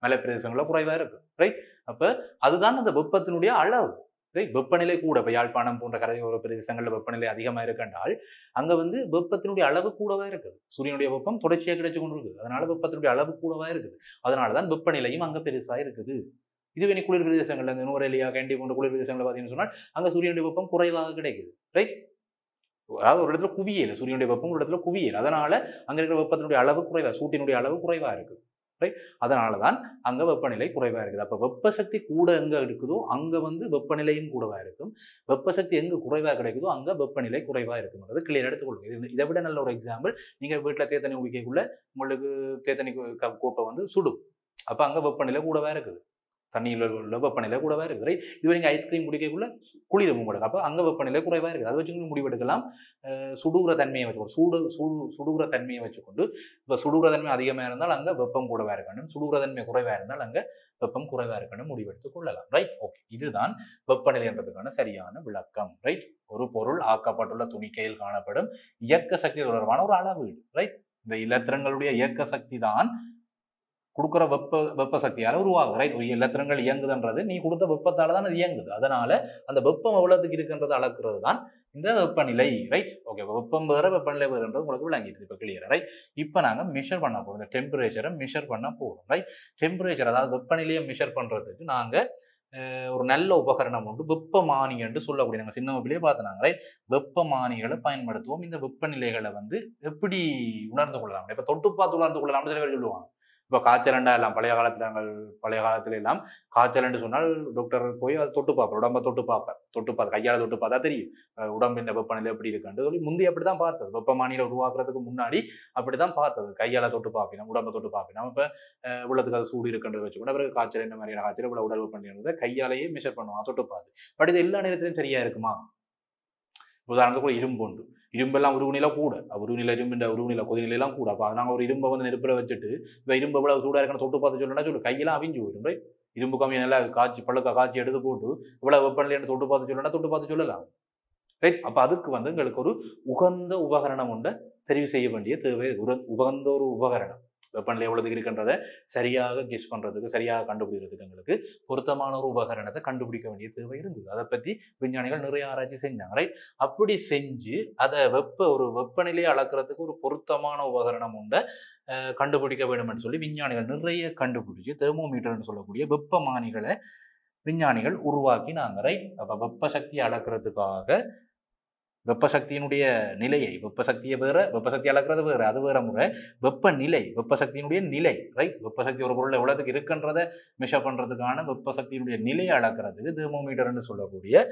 மலை பிரதேசங்கள்ல குறைவா இருக்கு. ரைட், அப்ப அதுதான் அந்த வெப்பத்தினுடைய அளவு. வெப்பநிலை கூட இப்ப யாழ்ப்பாணம் போன்ற கரையோர பிரதேசங்கள்ல வெப்பநிலை அதிகமா இருக்கின்றால் அங்க வந்து வெப்பத்தினுடைய அளவு கூடவா இருக்குது, சூரியனுடைய வெப்பம் தொடர்ச்சியா கிடைச்சு கொண்டு இருக்குது, அதனால வெப்பத்தினுடைய அளவு கூடவா இருக்குது, அதனாலதான் வெப்பநிலையும் அங்க பெருசா இருக்குது. இதுவே நீ குளிர் பிரதேசங்கள்ல இந்த நுவரெலியா, கேண்டி போன்ற குளிர் பிரதேசங்களை பார்த்தீங்கன்னு சொன்னால் அங்க சூரியனுடைய வெப்பம் குறைவாக கிடைக்குது. ரைட், அதாவது ஒரு இடத்துல குவியல, சூரியனுடைய வெப்பம் ஒரு இடத்துல குவியல, அதனால அங்க இருக்கிற வெப்பத்தினுடைய அளவு குறைவா, சூட்டினுடைய அளவு குறைவா இருக்கு. ரைட், அதனாலதான் அங்க வெப்பநிலை குறைவா இருக்குது. அப்ப வெப்ப சக்தி கூட எங்க இருக்குதோ அங்க வந்து வெப்பநிலையும் கூடவா இருக்கும், வெப்ப சக்தி எங்க குறைவா கிடைக்குதோ அங்க வெப்பநிலை குறைவா இருக்கும்ன்றது கிளியர் எடுத்துக்கொள்ளுங்க. இதை விட நல்ல ஒரு எக்ஸாம்பிள், நீங்க வீட்டுல தேத்தனி குடிக்கக்குள்ள உங்களுக்கு தேத்தனி கோப்பை வந்து சுடும், அப்ப அங்க வெப்பநிலை கூடவா இருக்குது, தண்ணியில் உள்ள வெப்பநிலை கூடவா இருக்குது. ரைட், இதுவே நீங்கள் ஐஸ்கிரீம் குடிக்கக்குள்ள குளிரும் உங்களுக்கு, அப்போ அங்கே வெப்பநிலை குறைவாக இருக்குது. அதை வச்சு முடிவெடுக்கலாம். சுடுகிற தன்மையை வச்சுக்கொண்டு சுடுகிற தன்மையை வச்சுக்கொண்டு இப்போ சுடுகிற தன்மை அதிகமாக இருந்தால் அங்கே வெப்பம் கூடவா இருக்கணும், சுடுகிற தன்மை குறைவாக இருந்தால் அங்கே வெப்பம் குறைவாக இருக்கணும் முடிவெடுத்துக் கொள்ளலாம். ரைட், ஓகே, இதுதான் வெப்பநிலை என்றதுக்கான சரியான விளக்கம். ரைட், ஒரு பொருள் ஆக்கப்பட்டுள்ள துணிக்கையில் காணப்படும் இயக்க சக்தி தொடர்பான ஒரு அளவீடு. ரைட், இந்த இலத்திரங்களுடைய இயக்க சக்தி தான் கொடுக்குற வெப்ப சக்தியால உருவாகுது. ரைட், ஒரு இலத்திரங்கள் இயங்குதுன்றது நீ கொடுத்த வெப்பத்தால தான் அது இயங்குது, அதனால அந்த வெப்பம் எவ்வளவுக்கு இருக்குன்றது அளக்குறது தான் இந்த வெப்பநிலை. ரைட், ஓகே, வெப்பம் வேற வெப்பநிலை வேறுன்றது உங்களுக்கு விளங்கிடுது இப்போ கிளியர். ரைட், இப்போ நாங்கள் மெஷர் பண்ண போகிறோம், இந்த டெம்பரேச்சரை மெஷர் பண்ண போகிறோம். ரைட், டெம்பரேச்சர் அதாவது வெப்பநிலையை மெஷர் பண்ணுறதுக்கு நாங்கள் ஒரு நல்ல உபகரணம் உண்டு, வெப்பமானி என்று சொல்லக்கூடிய, நாங்கள் சின்ன வகுப்பிலேயே பார்த்தோம். ரைட், வெப்பமானிகளை பயன்படுத்துவோம். இந்த வெப்பநிலைகளை வந்து எப்படி உணர்ந்து கொள்ளலாம், இப்போ தொட்டு பார்த்து உணர்ந்து கொள்ளலாம்னு சில பேர் சொல்லுவாங்க. இப்போ காய்ச்சலண்டா எல்லாம் பழைய காலத்துல எல்லாம் காய்ச்சல் சொன்னால் டாக்டர் போய் அதை தொட்டு பார்ப்பேன், உடம்பை தொட்டு பார்த்து கையால் தொட்டு பார்த்தா தெரியும் உடம்பின் வெப்பநிலை எப்படி இருக்குன்னு சொல்லி. முந்தைய அப்படிதான் பார்த்தது, வெப்பமானியில உருவாக்குறதுக்கு முன்னாடி அப்படிதான் பார்த்தது, கையால தொட்டு பார்ப்பினோம், உடம்பை தொட்டு பார்ப்பினோம். இப்போ இவ்வளவுக்கு அது சூடு இருக்குன்றது வச்சுக்கொண்டு பிறகு காய்ச்சல் என்ன மாதிரியான காய்ச்சல் இவ்வளவு உடல் வெப்பநிலை கையாலேயே மெஷர் பண்ணுவான் தொட்டு பார்த்து. பட் இது எல்லா நேரத்திலும் சரியா இருக்குமா? உதாரணத்துக்கு ஒரு இரும்பு உண்டு, இரும்பெல்லாம் உருகுநிலை கூட, உருகுநிலை இரும்பு உருகுநிலை கொதிநிலையெல்லாம் கூட. அப்போ நாங்கள் ஒரு இரும்பை வந்து நெருப்பில் வச்சுட்டு இப்போ இரும்பு எவ்வளவு சூடாக இருக்குன்னு தொட்டு பார்த்து சொல்லணும்னா சொல்லு கையெல்லாம் அவிஞ்சு போயிடும். ரைட், இரும்பு கம்மியை நல்லா காய்ச்சி எடுத்து போட்டு இவ்வளவு வெப்பநிலைன்னு தொட்டு பார்த்து சொல்லலாம். ரைட், அப்போ அதுக்கு வந்து எங்களுக்கு ஒரு உகந்த உபகரணம் உண்டை தெரிவு செய்ய வேண்டிய தேவை, உகந்த ஒரு உபகரணம் வெப்பநிலை எவ்வளவுக்கு இருக்கின்றதை சரியாக கெஸ் பண்றதுக்கு, சரியாக கண்டுபிடிக்கிறதுக்கு எங்களுக்கு பொருத்தமான ஒரு உபகரணத்தை கண்டுபிடிக்க வேண்டிய தேவை இருந்தது. அதை பற்றி விஞ்ஞானிகள் நிறைய ஆராய்ச்சி செஞ்சாங்க. ரைட், அப்படி செஞ்சு அதை ஒரு வெப்பநிலையை அளக்கிறதுக்கு ஒரு பொருத்தமான உபகரணம் உண்டை கண்டுபிடிக்க வேண்டும்னு சொல்லி விஞ்ஞானிகள் நிறைய கண்டுபிடிச்சு தெர்மோமீட்டர்னு சொல்லக்கூடிய வெப்பமானிகளை விஞ்ஞானிகள் உருவாக்கினாங்க. ரைட், அப்போ வெப்ப சக்தியை அளக்கிறதுக்காக வெப்பசக்தியினுடைய நிலையை, வெப்பசக்தியை வேற, வெப்பசக்தி அளக்கிறது வேற, அது வேற முறை. வெப்பநிலை, வெப்பசக்தியினுடைய நிலை, ரைட். வெப்பசக்தி ஒரு பொருள் எவ்வளவுக்கு இருக்குன்றதை மெஷர் பண்றதுக்கான வெப்பசக்தியினுடைய நிலையை அளக்கிறதுக்கு தெர்மோமீட்டர்னு சொல்லக்கூடிய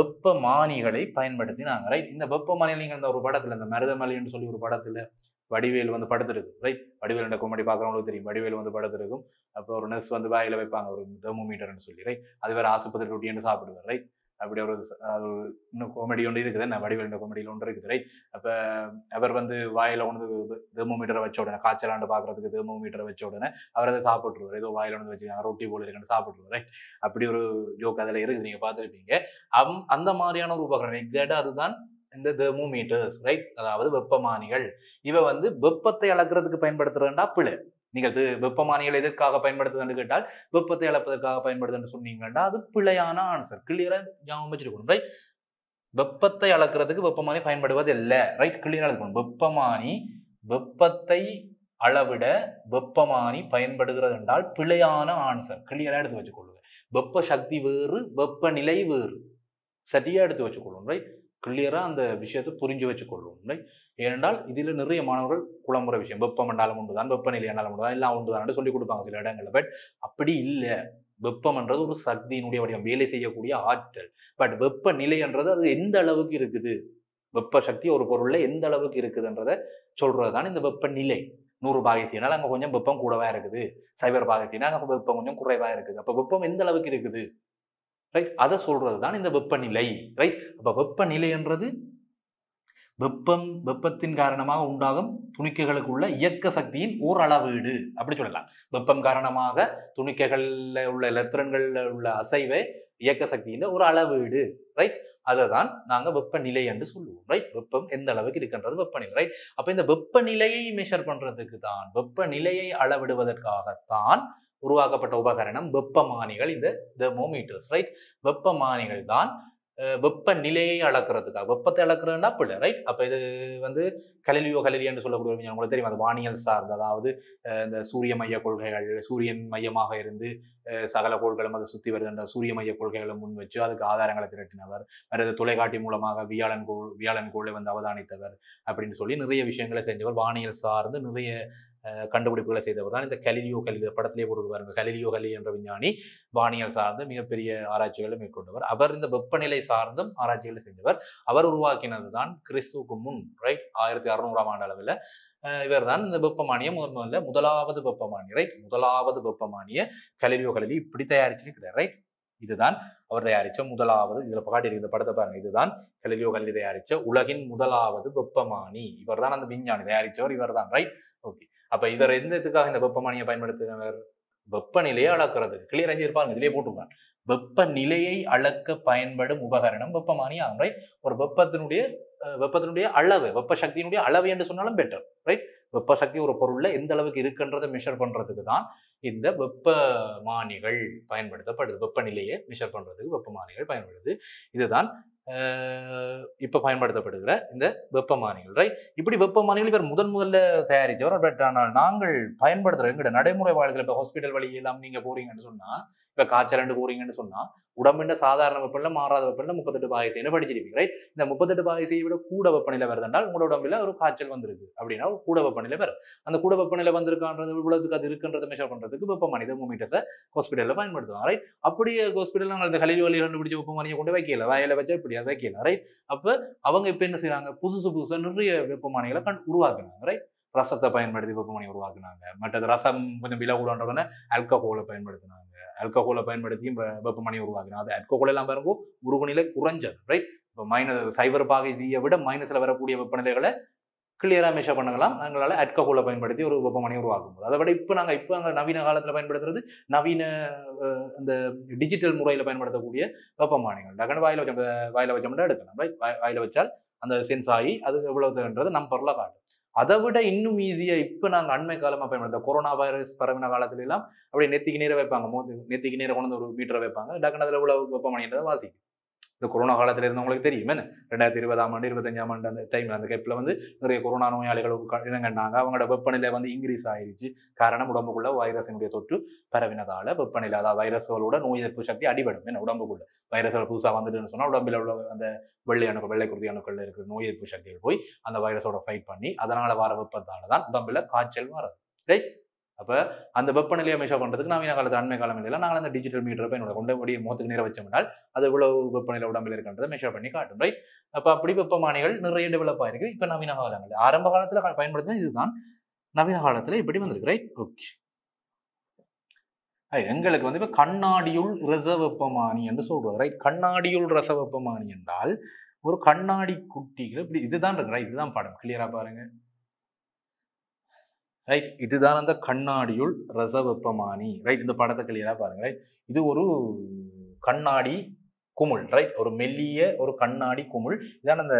வெப்பமானிகளை பயன்படுத்தினாங்க, ரைட். இந்த வெப்பமானிகள் நீங்கள் இந்த ஒரு படத்துல, இந்த மருதமலைன்னு சொல்லி ஒரு படத்துல வடிவேல் வந்து படுத்திருக்கும், ரைட். வடிவேல் காமெடி பார்க்குறவங்களுக்கு தெரியும். வடிவேல் வந்து படுத்திருக்கும். அப்போ ஒரு நர்ஸ் வந்து வாயில வைப்பாங்க ஒரு தெர்மோமீட்டர்னு சொல்லி, ரைட். அது வேற ஆஸ்பத்திரி ரொட்டின்னு சாப்பிடுவார், ரைட். அப்படி ஒரு அது இன்னும் காமெடி ஒன்று இருக்குது, என்ன வடிவேல் காமெடியில் ஒன்று இருக்குது, ரைட். அப்போ அவர் வந்து வாயில ஒன்று தெர்மோமீட்டரை வச்ச உடனே, காய்ச்சலாண்டு பார்க்கறதுக்கு தெர்மோமீட்டரை வச்ச உடனே அவர் அதை சாப்பிட்டுருவார். ஏதோ வாயில ஒன்று வச்சுக்காங்க, ரொட்டி போல இருக்குன்னு சாப்பிட்டுருவார், ரைட். அப்படி ஒரு ஜோக் அதில் இருக்குது, நீங்க பார்த்துருப்பீங்க. அந்த மாதிரியான ஒரு உபகரணம் எக்ஸாக்டா அதுதான் இந்த தெர்மோமீட்டர்ஸ், ரைட். அதாவது வெப்பமானிகள். இவ வந்து வெப்பத்தை அளக்கிறதுக்கு பயன்படுத்துறதுண்டா பிழை. நீங்கள் வெப்பமானிகள் எதற்காக பயன்படுத்துதுன்னு கேட்டால் வெப்பத்தை அளப்பதற்காக பயன்படுதுன்னு சொன்னீங்கன்னா அது பிழையான ஆன்சர். கிளியரா ஞாபகம் வச்சிருக்கணும், ரைட். வெப்பத்தை அளக்கிறதுக்கு வெப்பமானி பயன்படுவது இல்லை, ரைட். கிளியரா இருக்கணும். வெப்பமானி வெப்பத்தை அளவிட வெப்பமானி பயன்படுகிறது என்றால் பிழையான ஆன்சர். கிளியரா எடுத்து வச்சுக்கொள்ளுங்க. வெப்ப சக்தி வேறு, வெப்பநிலை வேறு. சரியா எடுத்து வச்சுக்கொள்ளும், ரைட். கிளியரா அந்த விஷயத்தை புரிஞ்சு வச்சுக்கொள்ளும், ரைட். ஏனென்றால் இதுல நிறைய மாணவர்கள் குழம்புற விஷயம், வெப்பம் என்றாலும் உண்டுதான், வெப்பநிலை என்றாலும் உண்டுதான், எல்லாம் உண்டுதான் சொல்லி கொடுப்பாங்க சில இடங்கள்ல. பட் அப்படி இல்லை. வெப்பம் என்றது ஒரு சக்தியினுடைய வடிவம், வேலை செய்யக்கூடிய ஆற்றல். பட் வெப்பநிலை என்றது அது எந்த அளவுக்கு இருக்குது, வெப்ப சக்தி ஒரு பொருள்ல எந்த அளவுக்கு இருக்குதுன்றத சொல்றதுதான் இந்த வெப்பநிலை. 100 பாகைசினால் அங்க கொஞ்சம் வெப்பம் கூடவா இருக்குது, 0 பாகைசினா அங்க வெப்பம் கொஞ்சம் குறைவா இருக்குது. அப்ப வெப்பம் எந்த அளவுக்கு இருக்குது, ரைட். அதை சொல்றதுதான் இந்த வெப்பநிலை, ரைட். அப்ப வெப்பநிலை என்றது வெப்பத்தின் காரணமாக உண்டாகும் துணிக்கைகளுக்குள்ள இயக்க சக்தியின் ஓர் அளவீடு, அப்படி சொல்லலாம். வெப்பம் காரணமாக துணிக்கைகள்ல உள்ள எலக்ட்ரான்கள்ல உள்ள அசைவை இயக்க சக்தியின் ஒரு அளவீடு, ரைட். அதை தான் நாங்க வெப்பநிலை என்று சொல்லுவோம், ரைட். வெப்பம் எந்த அளவுக்கு இருக்கின்றது வெப்பநிலை, ரைட். அப்ப இந்த வெப்பநிலையை மெஷர் பண்றதுக்கு தான், வெப்பநிலையை அளவிடுவதற்காகத்தான் உருவாக்கப்பட்ட உபகரணம் வெப்பமானிகள், இந்த தெர்மோமீட்டர்ஸ், ரைட். வெப்பமானிகள் தான் வெப்பநிலையை அளக்கிறதுக்காக, வெப்பத்தை அளக்கிறதுனா பிள்ளை, ரைட். அப்ப இது வந்து கலிலியோ என்று சொல்லக்கூடிய ஒரு உங்களுக்கு தெரியும், அது வானியல் சார்ந்த, அதாவது இந்த சூரிய மைய கொள்கைகள், சூரியன் மையமாக இருந்து சகல கோள்களும் அதை சுற்றி வருகின்ற சூரிய மைய கொள்கைகளை முன் வச்சு அதுக்கு ஆதாரங்களை திரட்டினவர், அல்லது தொலைக்காட்டி மூலமாக வியாழன் கோளை வந்து அவதானித்தவர் அப்படின்னு சொல்லி நிறைய விஷயங்களை செஞ்சவர். வானியல் சார்ந்து நிறைய கண்டுபிடிப்புகளை செய்தவர் தான் இந்த கலிலியோ படத்திலே போட்டு பாருங்க. கலிலியோ என்ற விஞ்ஞானி வானியல் சார்ந்து மிகப்பெரிய ஆராய்ச்சிகளை மேற்கொண்டவர். அவர் இந்த வெப்பநிலை சார்ந்தும் ஆராய்ச்சிகளை செஞ்சவர். அவர் உருவாக்கினது தான் கிறிஸ்துவுக்கு முன், ரைட், 1600ஆம் ஆண்டு அளவில் இவர் தான் இந்த வெப்பமானியை முதலாவது வெப்பமானி, ரைட். முதலாவது வெப்பமானிய கலிலியோ இப்படி தயாரிச்சிருக்கிறார், ரைட். இதுதான் அவர் தயாரிச்ச முதலாவது, இதுல காட்டி இந்த படத்தை பாருங்க, இதுதான் கலிலியோ தயாரிச்ச உலகின் முதலாவது வெப்பமானி. இவர் தான் அந்த விஞ்ஞானி தயாரிச்சவர், இவர் தான், ரைட். ஓகே. அப்ப இவர் எந்த இதுக்காக இந்த வெப்பமானியை பயன்படுத்தினவர், வெப்பநிலையை அளக்கிறதுக்கு. கிளியரா இருப்பாங்க, இதுலயே போட்டுருப்பாங்க. வெப்பநிலையை அளக்க பயன்படும் உபகரணம் வெப்பமானி ஆகும், ரைட். ஒரு வெப்பத்தினுடைய அளவு, வெப்ப சக்தியினுடைய அளவு என்று சொன்னாலும் பெட்டர், ரைட். வெப்ப சக்தி ஒரு பொருள்ல எந்த அளவுக்கு இருக்குன்றதை மெஷர் பண்றதுக்கு தான் இந்த வெப்பமானிகள் பயன்படுத்தப்படுது. வெப்பநிலையை மெஷர் பண்றதுக்கு வெப்பமானிகள் பயன்படுது. இதுதான் இப்ப பயன்படுத்தப்படுகிற இந்த வெப்பமானிகள், ரைட். இப்படி வெப்பமானிகள் இவர் முதல்ல தயாரிச்சவர். பட் ஆனால் நாங்கள் பயன்படுத்துற எங்கட நடைமுறை வாழ்க்கையில் இப்ப ஹாஸ்பிட்டல் வழி எல்லாம் நீங்க போறீங்கன்னு சொன்னா, இப்ப காய்ச்சல் போறீங்கன்னு சொன்னா, உடம்புல சாதாரண வெப்பநிலை, மாறாத வெப்பநிலை 38 பாகைசின்னு படிச்சிருப்பீங்க, ரைட். இந்த 38 பாகைசியை விட கூட வெப்பநிலை வருதுன்றால் உங்களோட உடம்புல ஒரு காய்ச்சல் வந்திருக்கு அப்படின்னா கூட வெப்பநிலை வரும். அந்த கூட வெப்பநிலை வந்திருக்கான்றது இவ்வளவுக்கு அது இருக்குன்றதை மெஷர் பண்றதுக்கு வெப்பமானி தெர்மோமீட்டர்ஸை ஹாஸ்பிட்டல்ல பயன்படுத்துவாங்க, ரைட். அப்படியே ஹாஸ்பிட்டல் அந்த கலிலியோ கண்டுபிடிச்ச வெப்பமானியை கொண்டு வைக்கல, வாயில வச்சா இப்படி அதை வைக்கல, ரைட். அப்ப அவங்க இப்ப என்ன செய்யறாங்க, புதுசா நிறைய வெப்பமானிகளை உருவாக்குனாங்க, ரைட். ரசத்தை பயன்படுத்தி வெப்பமானி உருவாக்குனாங்க. மற்றது ரசம் கொஞ்சம் விலை கூடன்றதுன்னு ஆல்கஹோலை பயன்படுத்தினாங்க. ஆல்கஹோலை பயன்படுத்தியும் வெப்பமானி உருவாக்குனாங்க. அது ஆல்கஹோல் எல்லாம் பாருங்க உருகுநிலை குறைஞ்சது, ரைட். இப்போ -0 பாகைசியை விட மைனஸ்ல வரக்கூடிய வெப்பநிலைகளை கிளியரா மெஷர் பண்ணலாம் நாங்களால ஆல்கஹோலை பயன்படுத்தி ஒரு வெப்பமானி உருவாக்கும் போது. அதை விட இப்போ நவீன காலத்துல பயன்படுத்துறது நவீன இந்த டிஜிட்டல் முறையில பயன்படுத்தக்கூடிய வெப்பமானிகள். டக்குனு வாயில வச்சோம்னா எடுக்கலாம், ரைட். வாயில வச்சால் அந்த சென்ஸ் ஆகி அது எவ்வளவுன்றது நம்பர்ல காட்டும். அதை விட இன்னும் ஈஸியா இப்ப நாங்க அண்மை காலமா பயன்படுத்த கொரோனா வைரஸ் பரவின காலத்துல எல்லாம் அப்படியே நெத்திக்கு நீரை வைப்பாங்க, நெத்திக்கு நீரை கொண்டு ஒரு மீட்டரை வைப்பாங்க, டக்குனு அதுல எவ்வளவு வெப்பமானின்றதை வாசிக்கும். இந்த கொரோனா காலத்தில் இருந்தவங்களுக்கு தெரியும் என்ன 2020ஆம் ஆண்டு 25ஆம் ஆண்டு அந்த டைமில் அந்த கேப்பில் வந்து நிறைய கொரோனா நோயாளிகள் இனங்கண்டாங்க. அவங்களோட வெப்பநிலை வந்து இன்க்ரீஸ் ஆயிடுச்சு. காரணம் உடம்புக்குள்ள வைரஸினுடைய தொற்று பரவினதால வெப்பநிலை, அதாவது வைரஸ்களோட நோய் எதிர்ப்பு சக்தி அடிபடும். என்ன உடம்புக்குள்ள வைரஸ்கள் புதுசாக வந்துட்டுன்னு சொன்னால் உடம்பில் உள்ள அந்த வெள்ளை குருதி அணுக்கள் இருக்கிற நோய் எதிர்ப்பு சக்திகள் போய் அந்த வைரஸோட ஃபைட் பண்ணி அதனால வர வெப்பத்தால தான் உடம்புல காய்ச்சல் வரும். ரைட். அப்போ அந்த வெப்பநிலையை மெஷர் பண்ணுறதுக்கு நவீன காலத்தில் அண்மை காலம் இல்லையா நாங்கள் அந்த டிஜிட்டல் மீட்டர் போய் என்னோட கொண்டபடியை முகத்துக்கு நேரம் வச்சோம்னால் அது இவ்வளவு வெப்பநிலை உடம்பில் இருக்கின்றதை மெஷர் பண்ணி காட்டும். ரைட். அப்போ அப்படி வெப்பமானிகள் நிறைய டெவலப் ஆயிருக்கு. இப்போ நவீன காலங்கள் ஆரம்ப காலத்தில் பயன்படுத்தினா இதுதான், நவீன காலத்தில் இப்படி வந்திருக்கு. ரைட். ஓகே. எங்களுக்கு வந்து இப்போ கண்ணாடியுள் ரச வெப்பமானி என்று சொல்றது. ரைட். கண்ணாடியுள் ரச வெப்பமானி என்றால் ஒரு கண்ணாடி குட்டிகள் இப்படி இதுதான் இருக்கு. ரைட். இதுதான் படம் கிளியரா பாருங்க. ரைட். இதுதான் அந்த கண்ணாடியுள் ரச வெப்பமானி. ரைட். இந்த படத்தை கிளியரா பாருங்க. ரைட். இது ஒரு கண்ணாடி குமிழ். ரைட். ஒரு மெல்லிய ஒரு கண்ணாடி குமிழ். இதான் அந்த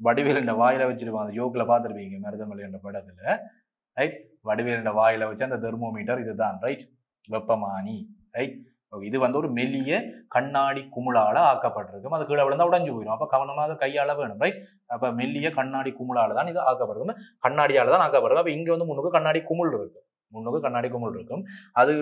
வடிவேல் இந்த வாயில வச்சிருப்பாங்க, அந்த யோக்கில் பார்த்துருப்பீங்க மருதமலை என்ற படத்துல. ரைட். வடிவேல் இந்த வாயில வச்சு அந்த தெர்மோமீட்டர் இதுதான். ரைட். வெப்பமானி. ரைட். இது வந்து ஒரு மெல்லிய கண்ணாடி குமிழால ஆக்கப்பட்டிருக்கும். அது கீழே விழுந்தா உடஞ்சு போயிடும். அப்போ கவனமாக கையாள வேணும். ரைட். அப்போ மெல்லிய கண்ணாடி குமிழால தான் இது ஆக்கப்பட்டிருக்கும், கண்ணாடியால தான் ஆக்கப்பட்டிருக்கும். அப்போ இங்கே வந்து முன்னுக்கு கண்ணாடி குமிழ் இருக்கும், முன்னுக்கு கண்ணாடி குமிழ் இருக்கும். அது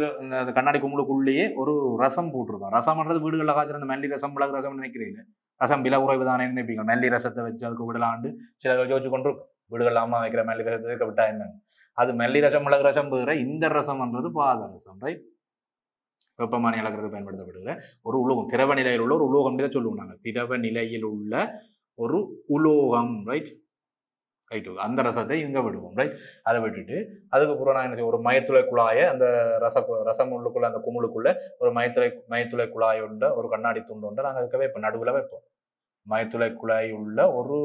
அந்த கண்ணாடி குமிழுக்குள்ளேயே ஒரு ரசம் போட்டிருக்கும். ரசம்ன்றது வீடுகளில் காய்ச்சல் அந்த மல்லி ரசம் மிளகு ரசம் நினைக்கிறீங்க. ரசம் விலை குறைவு தானே நினைப்பீங்க. மல்லி ரசத்தை வச்சு அதுக்கு விடலாண்டு சில யோசிச்சு கொண்டிருக்கும். வீடுகள் அம்மா வைக்கிற மல்லி ரசத்தை வைக்க விட்டா என்னன்னு. அது மல்லி ரசம் மிளகு ரசம் வேற, இந்த ரசம்ன்றது பாதரசம். ரைட். வெப்பமானி அளக்கிறது பயன்படுத்தப்படுகிற ஒரு உலோகம், திரவ நிலையில் உள்ள ஒரு உலோகம் தான் சொல்லுவோம் நாங்கள். திரவ நிலையில் உள்ள ஒரு உலோகம். ரைட். ரைட். அந்த ரசத்தை இங்க விடுவோம். ரைட். அதை விட்டுட்டு அதுக்கப்புறம் நான் என்ன செய்வோம், ஒரு மயத்துளை குழாயை அந்த ரசம் உள்ளுக்குள்ள அந்த குமுளுக்குள்ள ஒரு மயத்துளை குழாய் உண்ட ஒரு கண்ணாடி துண்டு உண்டு நாங்கள் அதுக்கு வைப்போம், நடுவில் வைப்போம். மயத்துளை குழாய் உள்ள ஒரு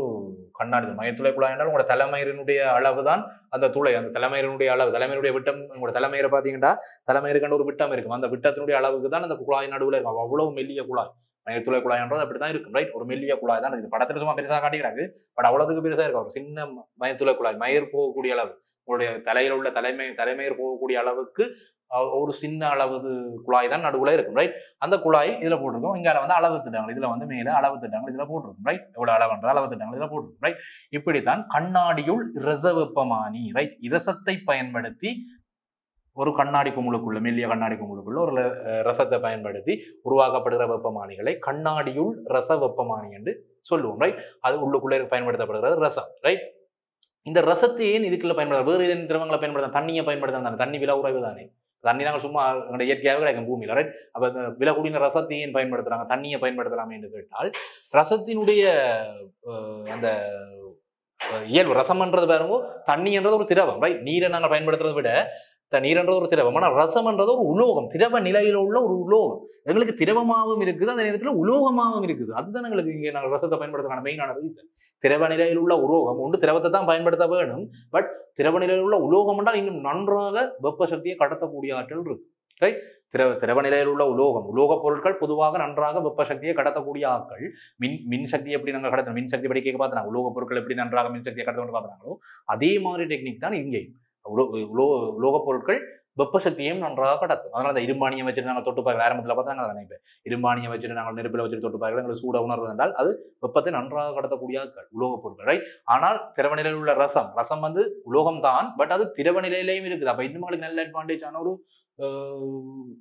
கண்ணாடி. மயத்துளை குழாய் என்றால் உங்களோட தலைமயிரினுடைய அளவு தான் அந்த துளை, அந்த தலைமயிரினுடைய அளவு, தலைமயினுடைய விட்டம். உங்களோட தலைமயிரை பார்த்தீங்கன்னா தலைமயிருக்கான ஒரு விட்டம் இருக்கும். அந்த விட்டத்தினுடைய அளவுக்கு தான் அந்த குழாய் நடுவில் இருக்கும். அவ்வளவு மெல்லிய குழாய் மயத்துளை குழாய் என்றது அப்படிதான் இருக்கும். ரைட். ஒரு மெல்லிய குழாய் தான் இது. படத்துல சும்மா பெருசாக காட்டிக்கிறாங்க, பட் அவ்வளவுக்கு பெருசா இருக்கும். ஒரு சின்ன மயத்துளை குழாய், மயிர் போகக்கூடிய அளவு, உங்களுடைய தலையில உள்ள தலைமயிர் போகக்கூடிய அளவுக்கு ஒரு சின்ன அளவு குழாய் தான் நடுவுல இருக்கும். ரைட். அந்த குழாய் இதுல போட்டிருக்கோம். இங்க வந்து அளவு திட்டங்கள், இதுல வந்து மேல அளவு திட்டங்கள் இதுல போட்டிருக்கும். ரைட். எவ்வளவு அளவுன்றது அளவு திட்டங்கள் இதுல போட்டிருக்கும். ரைட். இப்படித்தான் கண்ணாடியுள் இரச வெப்பமானி. ரைட். இரசத்தை பயன்படுத்தி ஒரு கண்ணாடி குமுளுக்குள்ள, மெல்லிய கண்ணாடி குமுளுக்குள்ள ஒரு ரசத்தை பயன்படுத்தி உருவாக்கப்படுகிற வெப்பமானிகளை கண்ணாடியுள் ரச வெப்பமானி என்று சொல்லுவோம். ரைட். அது உள்ளுக்குள்ளே பயன்படுத்தப்படுகிறது ரசம். ரைட். இந்த ரசத்தை ஏன் இதுக்குள்ள பயன்படுத்த, வேறு ஏதேனும் திரவங்களை பயன்படுத்த, தண்ணியை பயன்படுத்த, தண்ணி விலை உறைவு தானே, தண்ணி நாங்கள் சும்மா இயற்கையாகவே கிடைக்கும் பூமியில். ரைட். அப்போ இந்த விலை கூடின ரசத்தை ஏன் பயன்படுத்துறாங்க, தண்ணியை பயன்படுத்தலாமே என்று கேட்டால், ரசத்தினுடைய அந்த இயல்பு, ரசம்ன்றது பாருங்க, தண்ணின்றது ஒரு திரவம். ரைட். நீரை நாங்கள் பயன்படுத்துறதை விட நீர்ன்றது ஒரு திரவம், ஆனால் ரசம்ன்றது ஒரு உலோகம், திரவ நிலையில் உள்ள ஒரு உலோகம். எங்களுக்கு திரவமாகவும் இருக்குது, அதே நேரத்தில் உலோகமாகவும் இருக்குது. அதுதான் எங்களுக்கு இங்கே நாங்கள் ரசத்தை பயன்படுத்துறதுக்கான மெயினான ரீசன். திரவ நிலையில் உள்ள உலோகம் ஒன்று திரவத்தை தான் பயன்படுத்த வேணும், பட் திரவ நிலையில் உள்ள உலோகம் என்றால் இன்னும் நன்றாக வெப்ப சக்தியை கடத்தக்கூடிய ஆற்றல் இருக்கு. ரைட். திரவ நிலையில் உள்ள உலோக பொருட்கள் பொதுவாக நன்றாக வெப்ப சக்தியை கடத்தக்கூடிய ஆட்கள். மின் சக்தி எப்படி நாங்கள் கடத்தணும், மின் சக்தி படிக்க பார்த்தாங்க, உலோக பொருட்கள் எப்படி நன்றாக மின் சக்தியை கடத்தணும்னு பார்த்தாங்களோ அதே மாதிரி டெக்னிக் தான் இங்கேயும். உலோக பொருட்கள் வெப்ப சக்தியையும் நன்றாக கடத்தும். அதனால அந்த இரும்பானியம் வச்சுட்டு நாங்கள் தொட்டுப்பாய்கள் ஆரம்பத்தில் பார்த்தாங்க நினைப்பேன், இரும்பானியம் வச்சுட்டு நாங்கள் நெருப்பில் வச்சுட்டு தொட்டுப்பாய்கள் எங்களுக்கு சூட உணர்வு என்றால் அது வெப்பத்தை நன்றாக கடத்தக்கூடிய உலோக பொருட்கள். ரைட். ஆனால் திரவ நிலையில் உள்ள ரசம் வந்து உலோகம் தான், பட் அது திரவ நிலையிலையும் இருக்குது. அப்போ இன்னும் நல்ல அட்வான்டேஜான ஒரு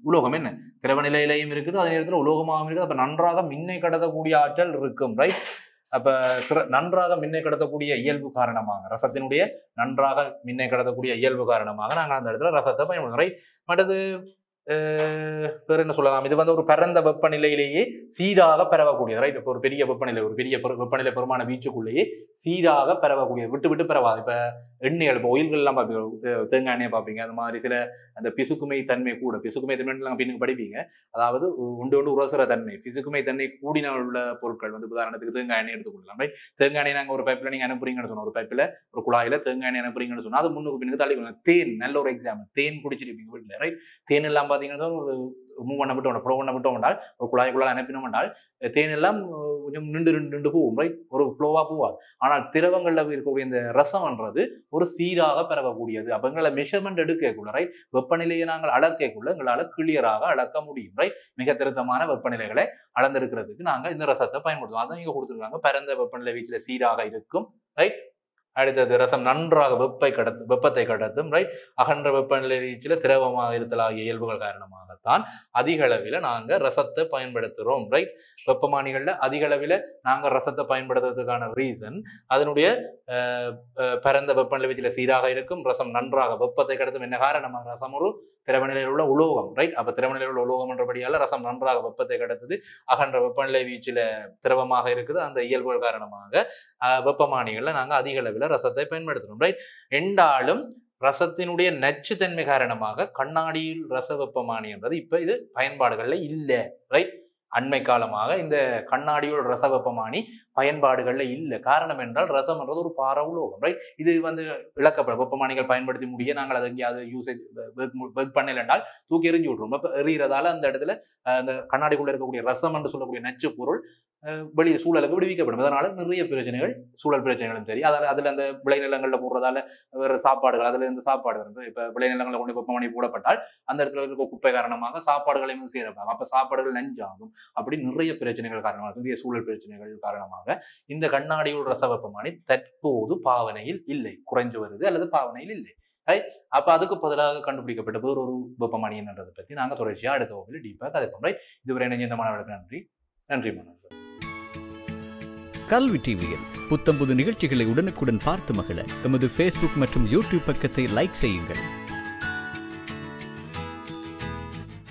உலோகம். என்ன, திரவ நிலையிலையும் இருக்குது, அதே நேரத்தில் உலோகமாகவும் இருக்குது. அப்போ நன்றாக மின்னை கடத்தக்கூடிய ஆற்றல் இருக்கும். ரைட். அப்ப நன்றாக மின்னை கடத்தக்கூடிய இயல்பு காரணமாக, ரசத்தினுடைய நன்றாக மின்னை கடத்தக்கூடிய இயல்பு காரணமாக நாங்கள் அந்த இடத்துல ரசத்தை பயன்படுத்துறோம். ரைட். மற்றது வேறு என்ன சொல்லலாம், இது வந்து ஒரு பரந்த வெப்பநிலையிலேயே சீராக பரவக்கூடியது. ரைட். இப்போ ஒரு பெரிய வெப்பநிலை பெருமான வீச்சுக்குள்ளேயே சீராக பரவக்கூடிய, விட்டு விட்டு பரவாது. இப்போ எண்ணெய்கள், இப்போ ஒயில்கள்லாம் பார்ப்பீங்க, தேங்காய் எண்ணெயை பார்ப்பீங்க, அந்த மாதிரி சில அந்த பிசுக்குமை தன்மை கூட, பிசுக்குமை தன்மை நாங்கள் பின்னுக்கு படிப்பீங்க, அதாவது ஒன்று உரசுற தன்மை, பிசுக்குமை தன்மை கூடின உள்ள பொருட்கள் வந்து உதாரணத்துக்கு தேங்காய் எண்ணெய் எடுத்துக்கொள்ளலாம். ரைட். தேங்காய் எண்ணெய் நாங்கள் ஒரு பைப்பில் நீங்கள் அனுப்புறீங்கன்னு சொன்னோம், ஒரு பைப்பில் ஒரு குழாயில் தேங்காய் எண்ணெய் அனுப்புறீங்கன்னு சொன்னால் அது முன்னுக்கு பின்னுக்கு தள்ளி. தேன் நல்ல ஒரு எக்ஸாம்பிள், தேன் குடிச்சிருப்பீங்க வீட்டில். ரைட். தேன் எல்லாம் பார்த்தீங்கன்னா ஒரு மூவ் பண்ண விட்டோம் ஃப்ளோ பண்ண விட்டோம் என்றால் ஒரு குழாய்க்குள்ளால் அனுப்பினோம் என்றால் தேன் எல்லாம் கொஞ்சம் நின்று போகும் ரைட் ஒரு ஃப்ளோவாக போவாது. ஆனால் திரவங்களில் இருக்கக்கூடிய இந்த ரசம்ன்றது ஒரு சீராக பரவக்கூடியது. அப்போ எங்களை மெஷர்மெண்ட் எடுக்கக்குள்ள ரைட் வெப்பநிலையை நாங்கள் அளக்கக்குள்ள எங்களால் கிளியராக அளக்க முடியும் ரைட். மிக திருத்தமான வெப்பநிலைகளை அளந்தெடுக்கிறதுக்கு நாங்கள் இந்த ரசத்தை பயன்படுத்துவோம். அதான் இங்கே கொடுத்துருக்காங்க பரந்த வெப்பநிலை வீச்சில் சீராக இருக்கும் ரைட். அடுத்தது ரசம் நன்றாக வெப்பத்தை கடத்தும் ரைட். அகன்ற வெப்பநிலை வீச்சில் திரவமாக இருத்தலாகிய இயல்புகள் காரணமாகத்தான் அதிக அளவில் நாங்கள் ரசத்தை பயன்படுத்துகிறோம் ரைட். வெப்பமானிகளில் அதிக அளவில் நாங்கள் ரசத்தை பயன்படுத்துறதுக்கான ரீசன் அதனுடைய பரந்த வெப்பநிலை வீச்சில் சீராக இருக்கும், ரசம் நன்றாக வெப்பத்தை கடத்தும். என்ன காரணமாக? ரசம் ஒரு திரவநிலையில் உள்ள உலோகம் ரைட். அப்போ திரவநிலையில் உள்ள உலோகம் என்றபடியால் ரசம் நன்றாக வெப்பத்தை கடத்துது. அகன்ற வெப்பநிலை வீச்சில் திரவமாக இருக்குது. அந்த இயல்புகள் காரணமாக வெப்பமானிகளில் நாங்கள் அதிக அளவில் ரசத்தை பயன்படுத்துகிறோம் ரைட். என்றாலும் ரசத்தினுடைய நச்சுத்தன்மை காரணமாக கண்ணாடியில் ரச வெப்பமானி என்றது இப்போ இது பயன்பாடுகளில் இல்லை ரைட். அண்மை காலமாக இந்த கண்ணாடியுள் ரச வெப்பமானி பயன்பாடுகளில் இல்லை. காரணம் என்றால் ரசம் என்றது ஒரு பார உலோகம் ரைட். இது இழக்கப்படும் வெப்பமானிகள் பயன்படுத்தி முடிய நாங்கள் அதை எங்கேயாவது யூசேஜ் ஒர்க் பண்ணல என்றால் தூக்கி எறிஞ்சு விட்ருவோம். இப்போ எறிகிறதால அந்த இடத்துல அந்த கண்ணாடிக்குள்ள இருக்கக்கூடிய ரசம் என்று சொல்லக்கூடிய நச்சு பொருள் வெளியே சூழலுக்கு விடுவிக்கப்படும். அதனால நிறைய பிரச்சனைகள், சூழல் பிரச்சனைகளும் சரி, அதில் அந்த விளைநிலங்களில் போடுறதால வேறு சாப்பாடுகள், அதில் இருந்து சாப்பாடு வந்து இப்போ விளைநிலங்களில் கொண்டு வெப்பமானி போடப்பட்டால் அந்த இடத்துல இருக்க குப்பை காரணமாக சாப்பாடுகளையும் சேரப்பாங்க. அப்போ சாப்பாடுகள் நஞ்சாகும். அப்படி நிறைய பிரச்சனைகள் காரணமாக, நிறைய சூழல் பிரச்சனைகள் காரணமாக இந்த கண்ணாடியுள் ரச வெப்பமானி தற்போது பாவனையில் இல்லை, குறைஞ்சு வருது அல்லது பாவனையில் இல்லை ரைட். அப்போ அதுக்கு பதிலாக கண்டுபிடிக்கப்பட்ட வேறு ஒரு வெப்பமானி என்னன்றதை பற்றி நாங்கள் தொடர்ச்சியாக அடுத்த வகுப்பில் டீப்பாக கதைப்போம் ரைட். இதுவரை இணைந்த மாணவர்களுக்கு நன்றி. நன்றி மாணவர்கள். கல்வி டிவியில் புத்தம்புது நிகழ்ச்சிகளை உடனுக்குடன் பார்த்து மகிழ எமது ஃபேஸ்புக் மற்றும் யூடியூப் பக்கத்தை லைக் செய்யுங்கள்.